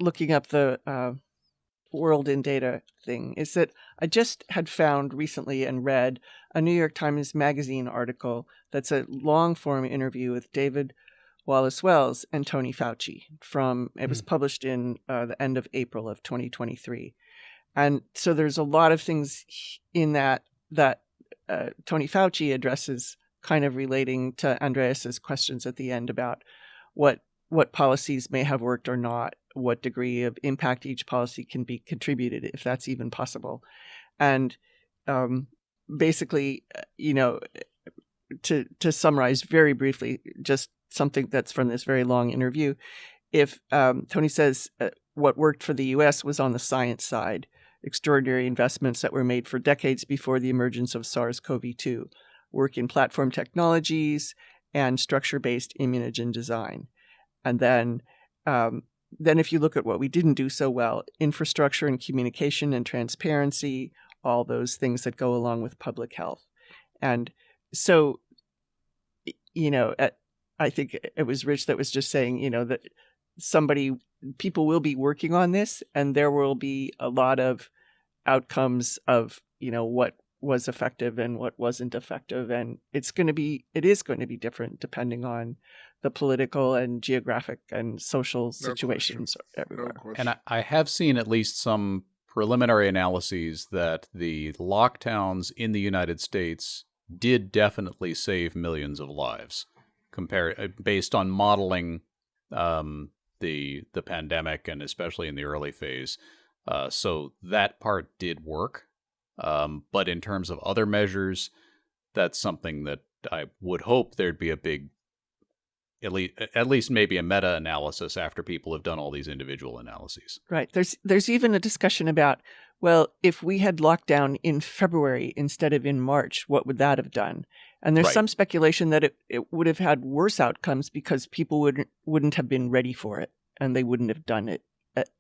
looking up the world in data thing is that I just had found recently and read a New York Times Magazine article that's a long form interview with David Wallace Wells and Tony Fauci it was published in the end of April of 2023. And so there's a lot of things in that Tony Fauci addresses, kind of relating to Andreas's questions at the end about what policies may have worked or not, what degree of impact each policy can be contributed, if that's even possible. And basically, to summarize very briefly, just something that's from this very long interview, if Tony says what worked for the U.S. was on the science side, extraordinary investments that were made for decades before the emergence of SARS-CoV-2, work in platform technologies and structure-based immunogen design. And then if you look at what we didn't do so well, infrastructure and communication and transparency, all those things that go along with public health. And so, I think it was Rich that was just saying, that people will be working on this, and there will be a lot of outcomes of, what was effective and what wasn't effective. And it is going to be different depending on the political and geographic and social situations everywhere. And I have seen at least some preliminary analyses that the lockdowns in the United States did definitely save millions of lives, based on modeling the pandemic, and especially in the early phase. So that part did work. But in terms of other measures, that's something that I would hope there'd be a big, at least maybe a meta-analysis after people have done all these individual analyses. Right. There's even a discussion about, well, if we had locked down in February instead of in March, what would that have done? And there's some speculation that it would have had worse outcomes because people wouldn't have been ready for it, and they wouldn't have done it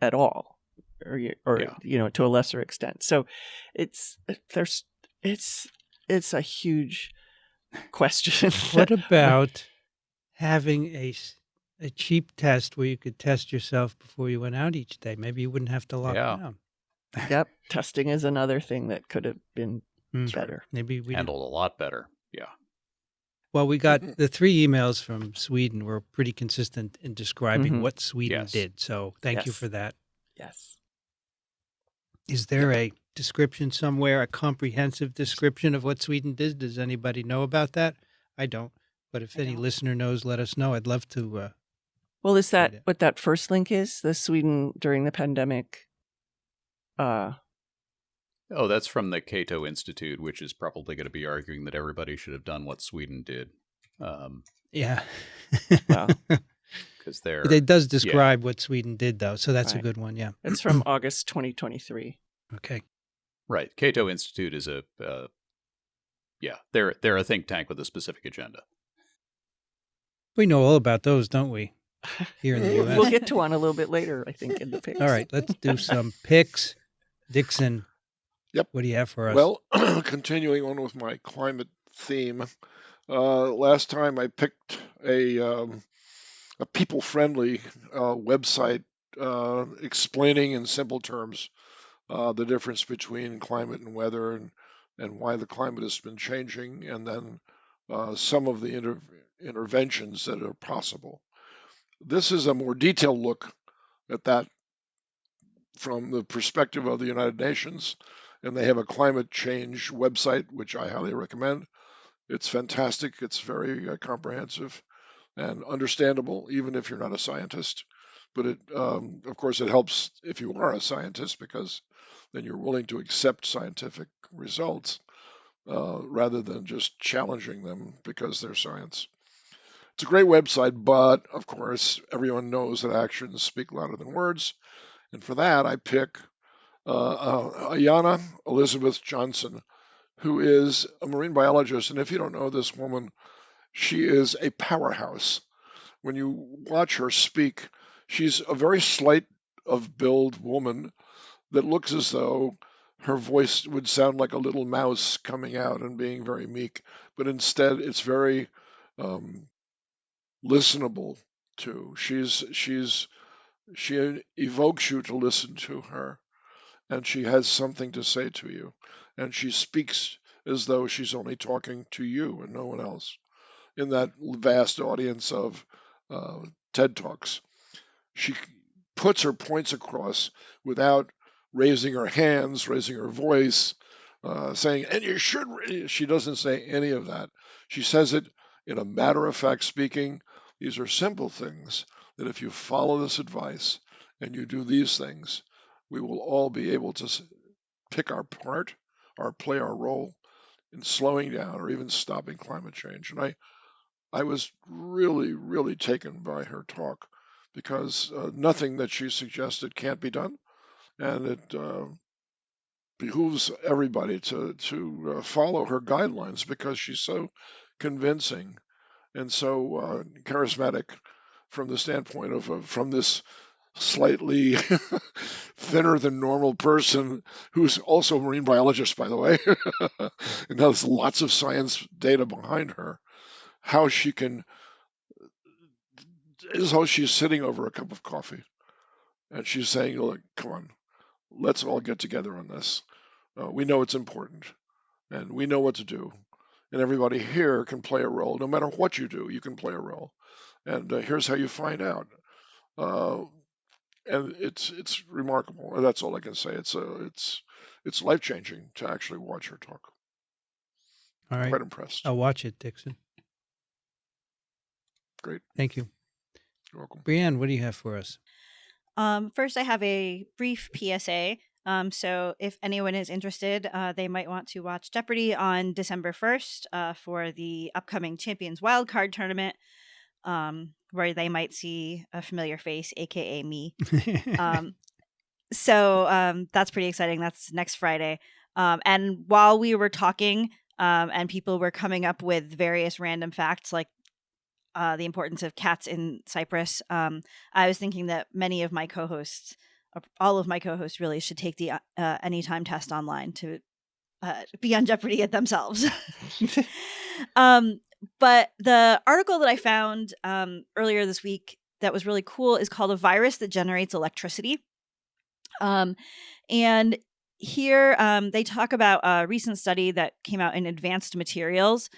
at all, or to a lesser extent. So it's a huge question. What about having a cheap test where you could test yourself before you went out each day? Maybe you wouldn't have to lock down. Yep. Testing is another thing that could have been better. Maybe we handled a lot better. Yeah. Well, we got the 3 emails from Sweden were pretty consistent in describing what Sweden did. So thank you for that. Yes. Is there a description somewhere, a comprehensive description of what Sweden did? Does anybody know about that? I don't. But if any listener knows, let us know. I'd love to. Well, is that what that first link is? The Sweden during the pandemic? Oh, that's from the Cato Institute, which is probably going to be arguing that everybody should have done what Sweden did. Yeah. Well, because it does describe what Sweden did, though, so that's a good one. Yeah, it's from August 2023. Okay. Right. Cato Institute is they're a think tank with a specific agenda. We know all about those, don't we? Here in the U.S. We'll get to one a little bit later, I think, in the picks. All right, let's do some picks. Dixon. Yep. What do you have for us? Well, continuing on with my climate theme, last time I picked a people-friendly website explaining in simple terms the difference between climate and weather and why the climate has been changing, and then some of the interventions that are possible. This is a more detailed look at that from the perspective of the United Nations, and they have a climate change website, which I highly recommend. It's fantastic. It's very comprehensive and understandable, even if you're not a scientist. But it, of course, it helps if you are a scientist, because then you're willing to accept scientific results rather than just challenging them because they're science. It's a great website, but of course, everyone knows that actions speak louder than words. And for that, I pick Ayanna Elizabeth Johnson, who is a marine biologist. And if you don't know this woman, she is a powerhouse. when you watch her speak, she's a very slight of build woman that looks as though her voice would sound like a little mouse coming out and being very meek, but instead it's very listenable to. She evokes you to listen to her, and she has something to say to you, and she speaks as though she's only talking to you and no one else in that vast audience of TED Talks. She puts her points across without raising her hands, raising her voice, saying, and you should. She doesn't say any of that. She says it in a matter of fact speaking. These are simple things that if you follow this advice and you do these things, we will all be able to pick our part or play our role in slowing down or even stopping climate change. And I was really, really taken by her talk because nothing that she suggested can't be done. And it behooves everybody to follow her guidelines because she's so convincing and so charismatic from the standpoint of from this slightly thinner than normal person who's also a marine biologist, by the way, and has lots of science data behind her. How she can, is how she's sitting over a cup of coffee and she's saying, look, come on, let's all get together on this. We know it's important and we know what to do. And everybody here can play a role. No matter what you do, you can play a role. And here's how you find out. And it's remarkable. That's all I can say. It's life changing to actually watch her talk. All right. Quite impressed. I'll watch it, Dixon. Great. Thank you. You're welcome. Brianne, what do you have for us? First, I have a brief PSA. So if anyone is interested, they might want to watch Jeopardy on December 1st for the upcoming Champions Wildcard Tournament, where they might see a familiar face, aka me. So that's pretty exciting. That's next Friday. And while we were talking and people were coming up with various random facts like the importance of cats in Cyprus, I was thinking that many of my co-hosts, all of my co-hosts really should take the anytime test online to be on Jeopardy it themselves. But the article that I found earlier this week that was really cool is called "A Virus That Generates Electricity." And here they talk about a recent study that came out in Advanced Materials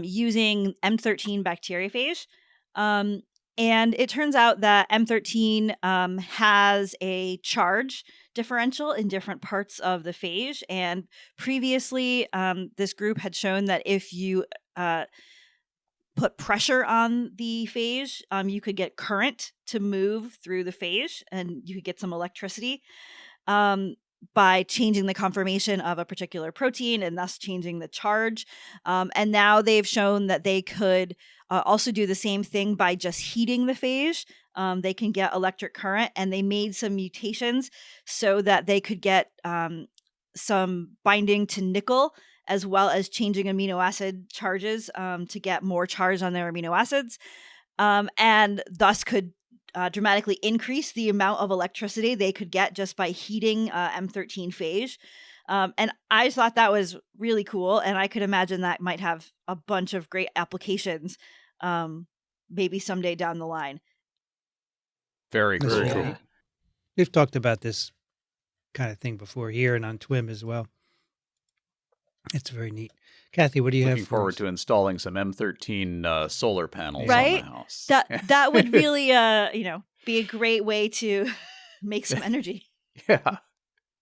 using M13 bacteriophage. And it turns out that M13 has a charge differential in different parts of the phage. And previously, this group had shown that if you put pressure on the phage, you could get current to move through the phage and you could get some electricity by changing the conformation of a particular protein and thus changing the charge. And now they've shown that they could also do the same thing by just heating the phage. They can get electric current, and they made some mutations so that they could get some binding to nickel, as well as changing amino acid charges to get more charge on their amino acids, and thus could dramatically increase the amount of electricity they could get just by heating M13 phage. And I just thought that was really cool. And I could imagine that might have a bunch of great applications maybe someday down the line. Very cool. Very cool. We've talked about this kind of thing before here and on TWiV as well. It's very neat. Kathy, what do you have? Looking forward to installing some M13 solar panels right? on my house. That would really, be a great way to make some energy. Yeah.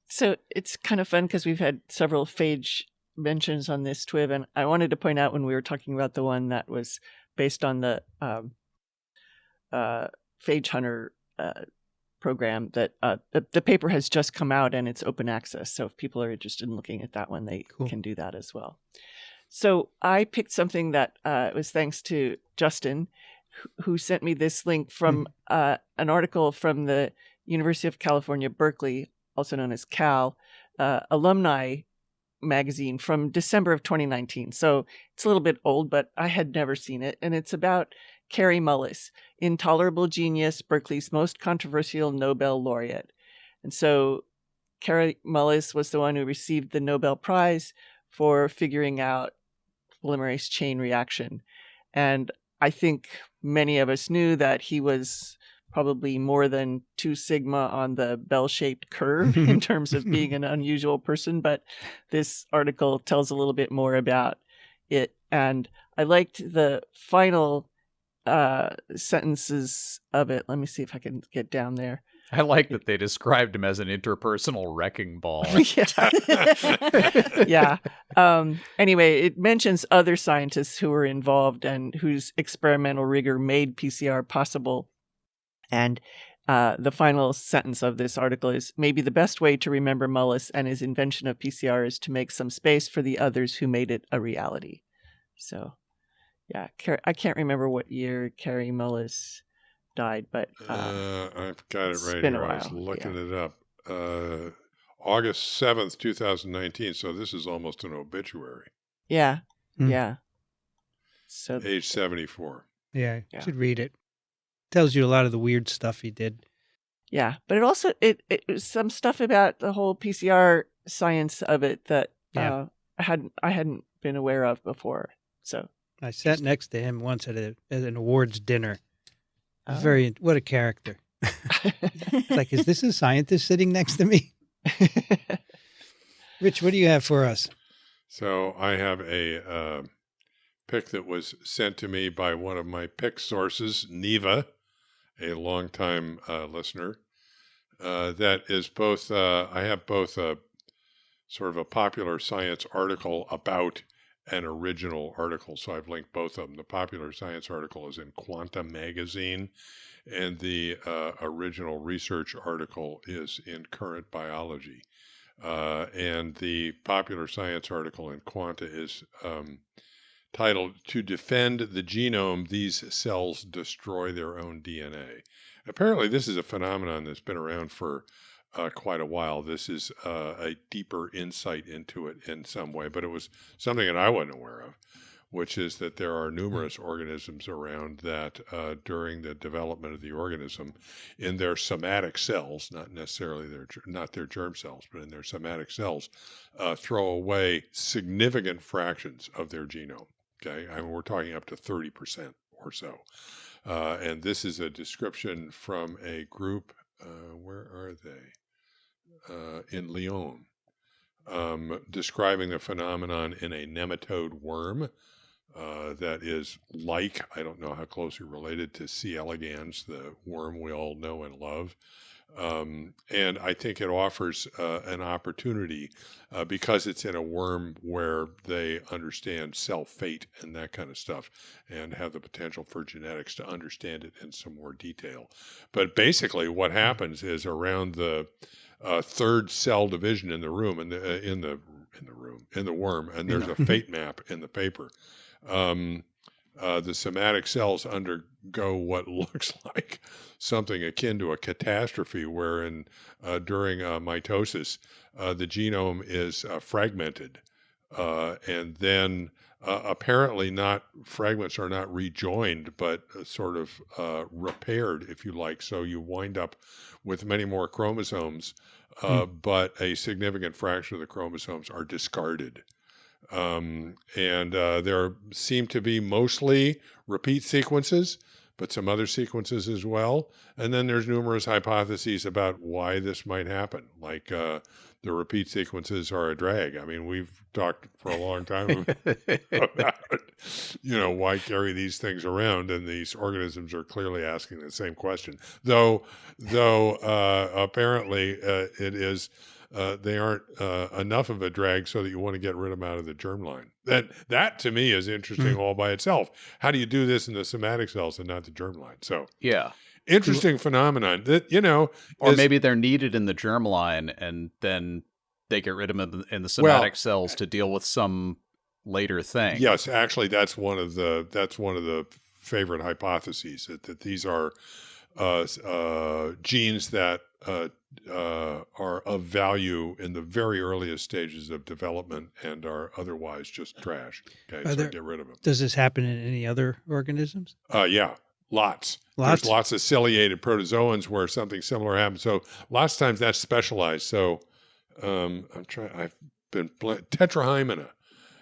So it's kind of fun because we've had several phage mentions on this TWiV, and I wanted to point out when we were talking about the one that was based on the Phage Hunter program that the paper has just come out and it's open access. So if people are interested in looking at that one, they can do that as well. So I picked something that was thanks to Justin, who sent me this link from an article from the University of California, Berkeley, also known as Cal, alumni magazine from December of 2019. So it's a little bit old, but I had never seen it. And it's about Kary Mullis, intolerable genius, Berkeley's most controversial Nobel laureate. And so Kary Mullis was the one who received the Nobel Prize for figuring out polymerase chain reaction. And I think many of us knew that he was probably more than 2 sigma on the bell-shaped curve in terms of being an unusual person, but this article tells a little bit more about it. And I liked the final sentences of it. Let me see if I can get down there. I like that they described him as an interpersonal wrecking ball. Yeah. Anyway, it mentions other scientists who were involved and whose experimental rigor made PCR possible. And the final sentence of this article is, maybe the best way to remember Mullis and his invention of PCR is to make some space for the others who made it a reality. So, yeah, I can't remember what year Kary Mullis died, but I've got it right been here. a I was while, looking it up. August 7th, 2019. So this is almost an obituary. yeah. So Age 74. Yeah, Yeah. you should read it. Tells you a lot of the weird stuff he did. yeah, but it also it was some stuff about the whole PCR science of it that Yeah. I hadn't been aware of before. So I sat next to him once at an awards dinner. Oh. What a character. It's like, is this a scientist sitting next to me? Rich, what do you have for us? So I have a pick that was sent to me by one of my pick sources, Neva, a longtime listener. That is both, I have both a sort of a popular science article about an original article. So I've linked both of them. The popular science article is in Quanta magazine, and the original research article is in Current Biology. And the popular science article in Quanta is titled, "To Defend the Genome, These Cells Destroy Their Own DNA." Apparently, this is a phenomenon that's been around for quite a while. This is a deeper insight into it in some way, but it was something that I wasn't aware of, which is that there are numerous organisms around that during the development of the organism, in their somatic cells, not necessarily not their germ cells, but in their somatic cells, throw away significant fractions of their genome. Okay, I mean, we're talking up to 30% or so. And this is a description from a group, where are they? In Lyon, describing the phenomenon in a nematode worm that is like, I don't know how closely related to C. elegans, the worm we all know and love. And I think it offers an opportunity because it's in a worm where they understand cell fate and that kind of stuff and have the potential for genetics to understand it in some more detail. But basically what happens is around the third cell division in the room, in the worm, and there's a fate map in the paper. The somatic cells undergo what looks like something akin to a catastrophe, wherein during mitosis, the genome is fragmented, and then apparently fragments are not rejoined, but sort of repaired, if you like. So you wind up with many more chromosomes, but a significant fraction of the chromosomes are discarded. And there seem to be mostly repeat sequences, but some other sequences as well. And then there's numerous hypotheses about why this might happen, like the repeat sequences are a drag. I mean, we've talked for a long time about, why carry these things around, and these organisms are clearly asking the same question. Though apparently it is. They aren't enough of a drag so that you want to get rid of them out of the germline. That to me is interesting all by itself. How do you do this in the somatic cells and not the germline? So Yeah. interesting phenomenon that, Or maybe they're needed in the germline and then they get rid of them in the somatic cells to deal with some later thing. Yes, actually that's one of the favorite hypotheses, that these are genes that are of value in the very earliest stages of development and are otherwise just trash. Okay, so get rid of them. Does this happen in any other organisms? Yeah, lots. There's lots of ciliated protozoans where something similar happens. So lots of times that's specialized. So I've been tetrahymena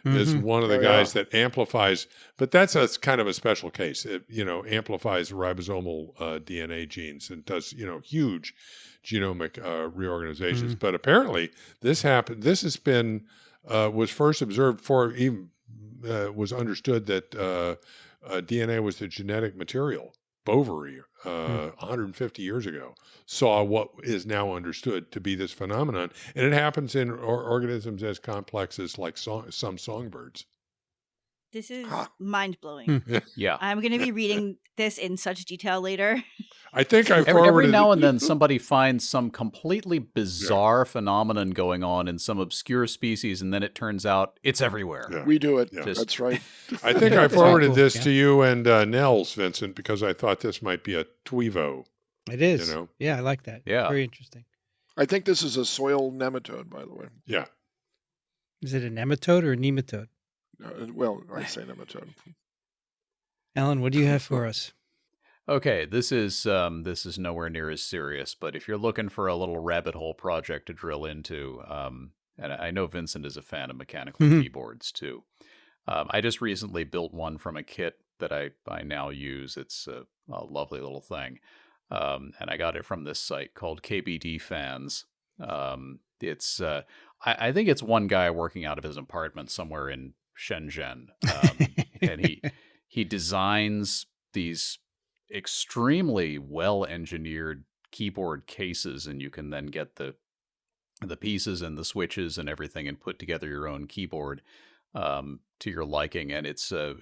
is one of the guys that amplifies, but that's kind of a special case. It amplifies ribosomal DNA genes and does huge genomic reorganizations. But apparently this happened. This has been was first observed for even was understood that DNA was the genetic material. Bovary, 150 years ago, saw what is now understood to be this phenomenon. And it happens in organisms as complex as like some songbirds. This is mind-blowing. Yeah. I'm going to be reading this in such detail later. I think I every now and then somebody finds some completely bizarre phenomenon going on in some obscure species, and then it turns out it's everywhere. Yeah. We do it. Yeah. That's right. I think I forwarded this to you and Nels, Vincent, because I thought this might be a TWiV. It is. Yeah, I like that. Yeah. Very interesting. I think this is a soil nematode, by the way. Yeah. Is it a nematode or a nematode? Well, I say nematode. Alan, what do you have for us? Okay, this is nowhere near as serious, but if you're looking for a little rabbit hole project to drill into, and I know Vincent is a fan of mechanical keyboards too. I just recently built one from a kit that I now use. It's a lovely little thing, and I got it from this site called KBD Fans. It's I think it's one guy working out of his apartment somewhere in Shenzhen, and he designs these extremely well-engineered keyboard cases, and you can then get the pieces and the switches and everything and put together your own keyboard to your liking. And it's for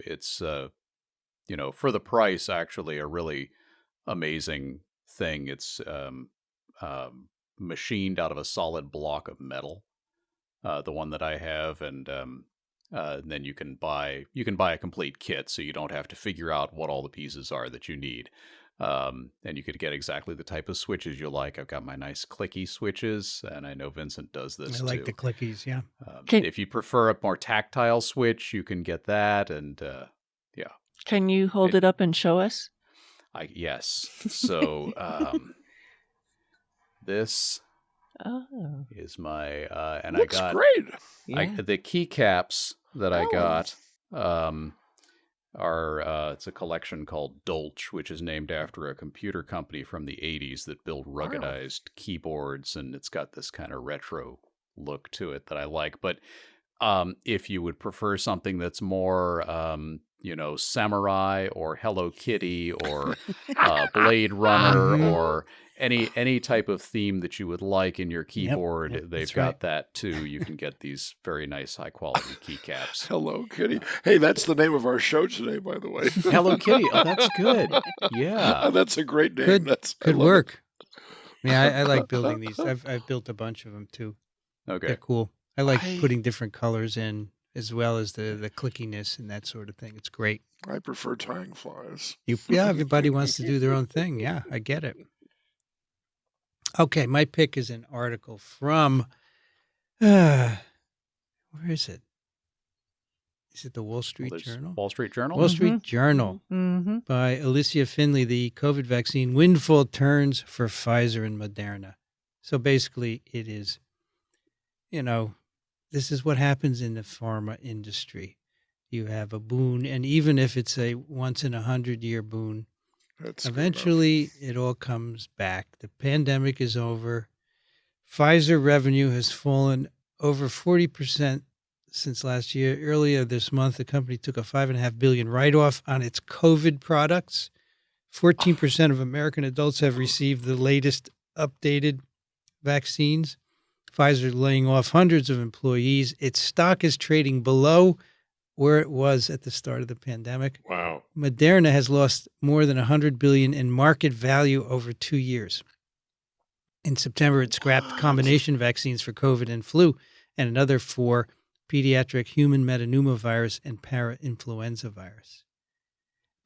the price, actually a really amazing thing. It's machined out of a solid block of metal, the one that I have, and then you can buy a complete kit, so you don't have to figure out what all the pieces are that you need. And you could get exactly the type of switches you like. I've got my nice clicky switches, and I know Vincent does this too. I like the clickies, yeah. If you prefer a more tactile switch, you can get that, and yeah. Can you hold it up and show us? Yes. So this is my and looks I got great. The keycaps that I got are it's a collection called Dolch, which is named after a computer company from the 80s that built ruggedized keyboards, and it's got this kind of retro look to it that I like. But if you would prefer something that's more Samurai or Hello Kitty or Blade Runner or any type of theme that you would like in your keyboard, they've got that too. You can get these very nice, high quality keycaps. Hello Kitty. Hey, that's the name of our show today, by the way. Hello Kitty. Oh, that's good. Yeah, that's a great name. Good work. Yeah, I like building these. I've built a bunch of them too. Okay, they're cool. I like putting different colors in, as well as the clickiness and that sort of thing. It's great. I prefer tying flies. Everybody wants to do their own thing. Yeah, I get it. Okay, my pick is an article from, where is it? Is it the Wall Street Journal? Wall Street Journal? Wall Street Journal by Alicia Finley, the COVID vaccine windfall turns for Pfizer and Moderna. So basically it is, this is what happens in the pharma industry. You have a boon, and even if it's a once-in-a-100-year boon, eventually it all comes back. The pandemic is over. Pfizer revenue has fallen over 40% since last year. Earlier this month, the company took a $5.5 billion write-off on its COVID products. 14% of American adults have received the latest updated vaccines. Pfizer laying off hundreds of employees. Its stock is trading below where it was at the start of the pandemic. Wow. Moderna has lost more than $100 billion in market value over 2 years. In September, it scrapped combination vaccines for COVID and flu and another for pediatric human metapneumovirus and parainfluenza virus.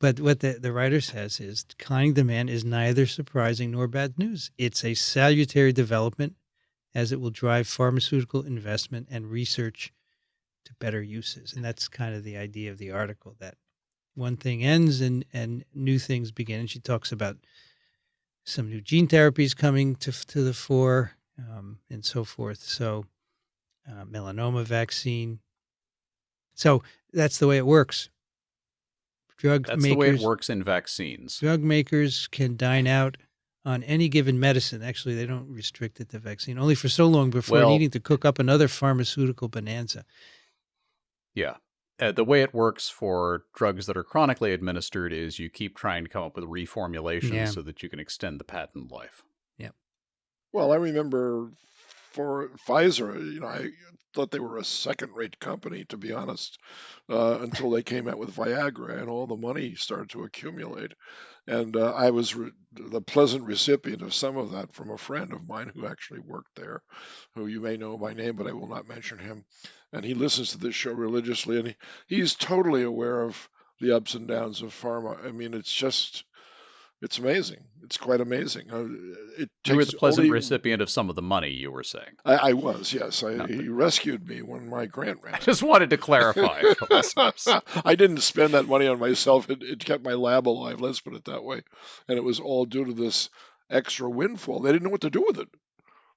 But what the writer says is declining demand is neither surprising nor bad news. It's a salutary development as it will drive pharmaceutical investment and research to better uses. And that's kind of the idea of the article, that one thing ends and new things begin. And she talks about some new gene therapies coming to the fore, and so forth. So melanoma vaccine. So that's the way it works. That's the way it works in vaccines. Drug makers can dine out on any given medicine. Actually, they don't restrict it to vaccine, only for so long before needing to cook up another pharmaceutical bonanza. Yeah. The way it works for drugs that are chronically administered is you keep trying to come up with reformulations so that you can extend the patent life. Yeah. Well, I remember for Pfizer, I thought they were a second-rate company, to be honest, until they came out with Viagra and all the money started to accumulate. And I was the pleasant recipient of some of that from a friend of mine who actually worked there, who you may know by name, but I will not mention him. And he listens to this show religiously, and he's totally aware of the ups and downs of pharma. I mean, it's amazing. It's quite amazing. You were the pleasant recipient of some of the money, you were saying. I was, yes. He rescued me when my grant ran out. I just wanted to clarify for listeners. I didn't spend that money on myself. It kept my lab alive, let's put it that way. And it was all due to this extra windfall. They didn't know what to do with it.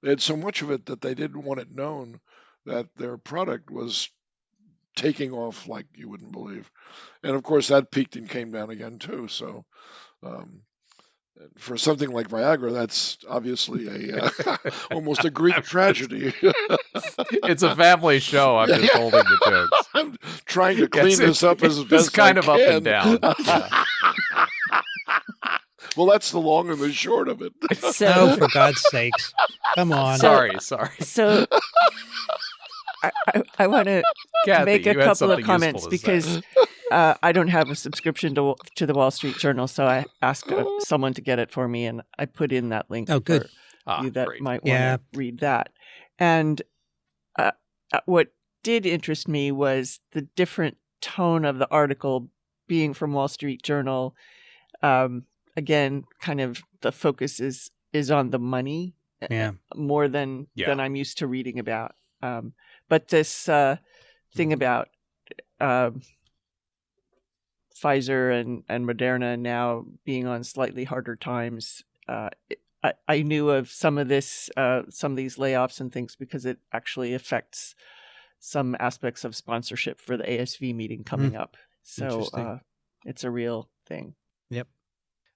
They had so much of it that they didn't want it known that their product was taking off like you wouldn't believe. And of course, that peaked and came down again, too. So for something like Viagra, that's obviously almost a Greek tragedy. It's a family show. I'm just holding the jokes. I'm trying to clean this up as best it's kind I of can. up and down. Yeah. Well, that's the long and the short of it. So, for God's sakes, come on. Sorry. So I want to Kathy, make a you had couple of something comments useful to say. because I don't have a subscription to the Wall Street Journal, so I asked someone to get it for me, and I put in that link Oh, good. for you that great. might want to read that. And what did interest me was the different tone of the article being from Wall Street Journal. Again, kind of the focus is on the money more than I'm used to reading about. But this thing about Pfizer and Moderna now being on slightly harder times, I knew of some of these layoffs and things because it actually affects some aspects of sponsorship for the ASV meeting coming up. So it's a real thing. Yep.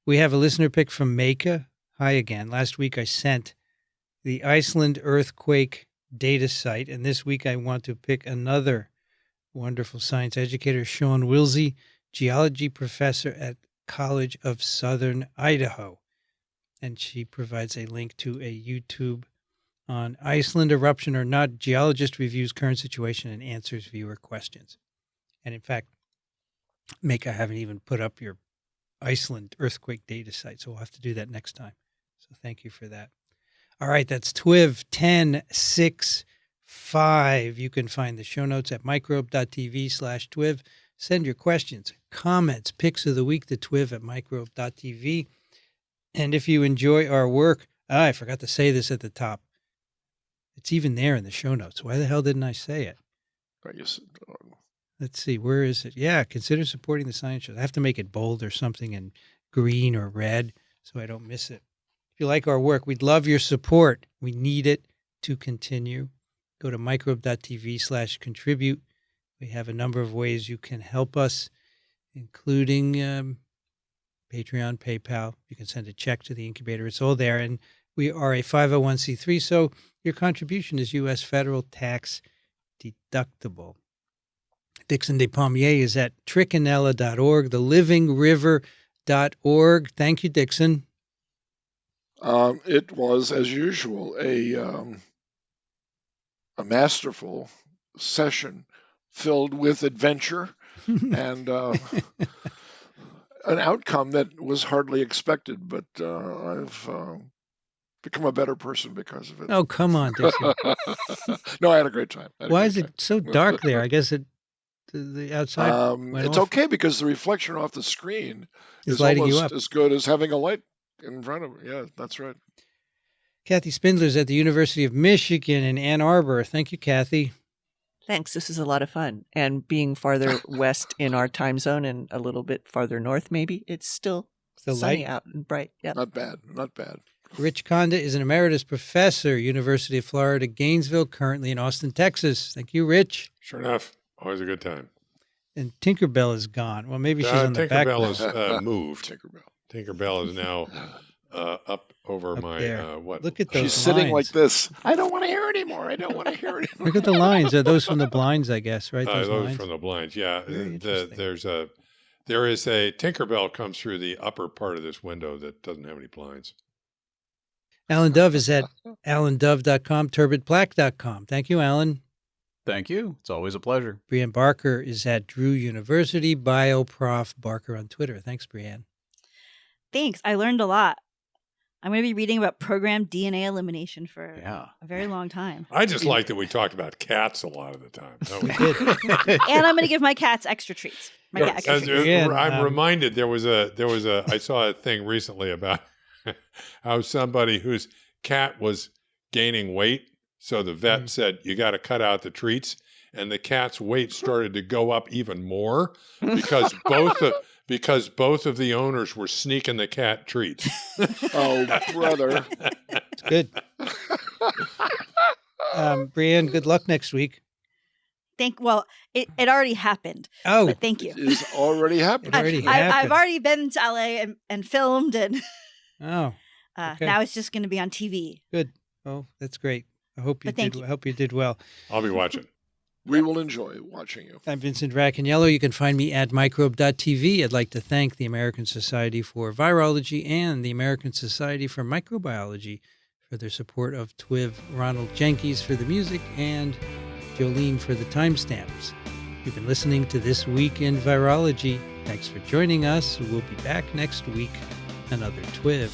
We have a listener pick from Maka. Hi again. Last week I sent the Iceland earthquake data site, and this week I want to pick another wonderful science educator, Sean Wilsey, geology professor at College of Southern Idaho. And she provides a link to a YouTube on Iceland eruption or not. Geologist reviews current situation and answers viewer questions. And in fact, Maka, I haven't even put up your Iceland earthquake data site, so we'll have to do that next time. So thank you for that. All right, that's TWiV 1065. You can find the show notes at microbe.tv/TWiV. Send your questions, comments, picks of the week to TWiV at microbe.tv. And if you enjoy our work, I forgot to say this at the top. It's even there in the show notes. Why the hell didn't I say it? Let's see, where is it? Yeah, consider supporting the science shows. I have to make it bold or something and green or red so I don't miss it. If you like our work, we'd love your support. We need it to continue. Go to microbe.tv/contribute. We have a number of ways you can help us, including Patreon, PayPal. You can send a check to the incubator. It's all there. And we are a 501c3, so your contribution is U.S. federal tax deductible. Dixon Despommier is at Racaniello.org, thelivingriver.org. Thank you, Dixon. It was, as usual, a masterful session filled with adventure and an outcome that was hardly expected, but I've become a better person because of it. Oh, come on, Dixon. No, I had a great time. Why is it so dark there? I guess it The outside went It's off? okay because the reflection off the screen Is is lighting you almost up. as good as having a light in front of it. Yeah, that's right. Kathy Spindler's at the University of Michigan in Ann Arbor. Thank you, Kathy. Thanks. This is a lot of fun. And being farther west in our time zone and a little bit farther north, maybe, it's still The sunny light. out and bright. Yeah. Not bad. Not bad. Rich Conda is an emeritus professor, University of Florida, Gainesville, currently in Austin, Texas. Thank you, Rich. Sure enough, always a good time. And Tinkerbell is gone. Well, maybe she's on the back. Tinkerbell is moved. Tinkerbell. Tinkerbell is now up over Up my there. what? Look at those She's sitting like lines. this. I don't want to hear anymore. I don't want to hear anymore. Look at the lines. Are those from the blinds, I guess, right? Those lines? from the blinds. Yeah, Very interesting. there is a Tinkerbell comes through the upper part of this window that doesn't have any blinds. Alan Dove is at alandove.com, turbidplaque.com. Thank you, Alan. Thank you. It's always a pleasure. Brianne Barker is at Drew University, BioProf Barker on Twitter. Thanks, Brianne. Thanks. I learned a lot. I'm going to be reading about programmed DNA elimination for a very long time. I just like that we talked about cats a lot of the time. That was And I'm going to give my cats extra treats. My cat extra treats. Again, I'm reminded there was a I saw a thing recently about how somebody whose cat was gaining weight, so the vet said you got to cut out the treats, and the cat's weight started to go up even more because both of the owners were sneaking the cat treats. Oh, brother. It's good. Brianne, good luck next week. Well, it already happened. Oh, But thank you. It is already happening. It already I've happened. already been to LA and filmed, and Oh, okay. now it's just going to be on TV. Good. Oh, that's great. I hope you But thank did. you. I hope you did well. I'll be watching. We will enjoy watching you. I'm Vincent Racaniello. You can find me at microbe.tv. I'd like to thank the American Society for Virology and the American Society for Microbiology for their support of TWiV, Ronald Jenkins for the music, and Jolene for the timestamps. You've been listening to This Week in Virology. Thanks for joining us. We'll be back next week. Another TWiV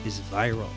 is viral.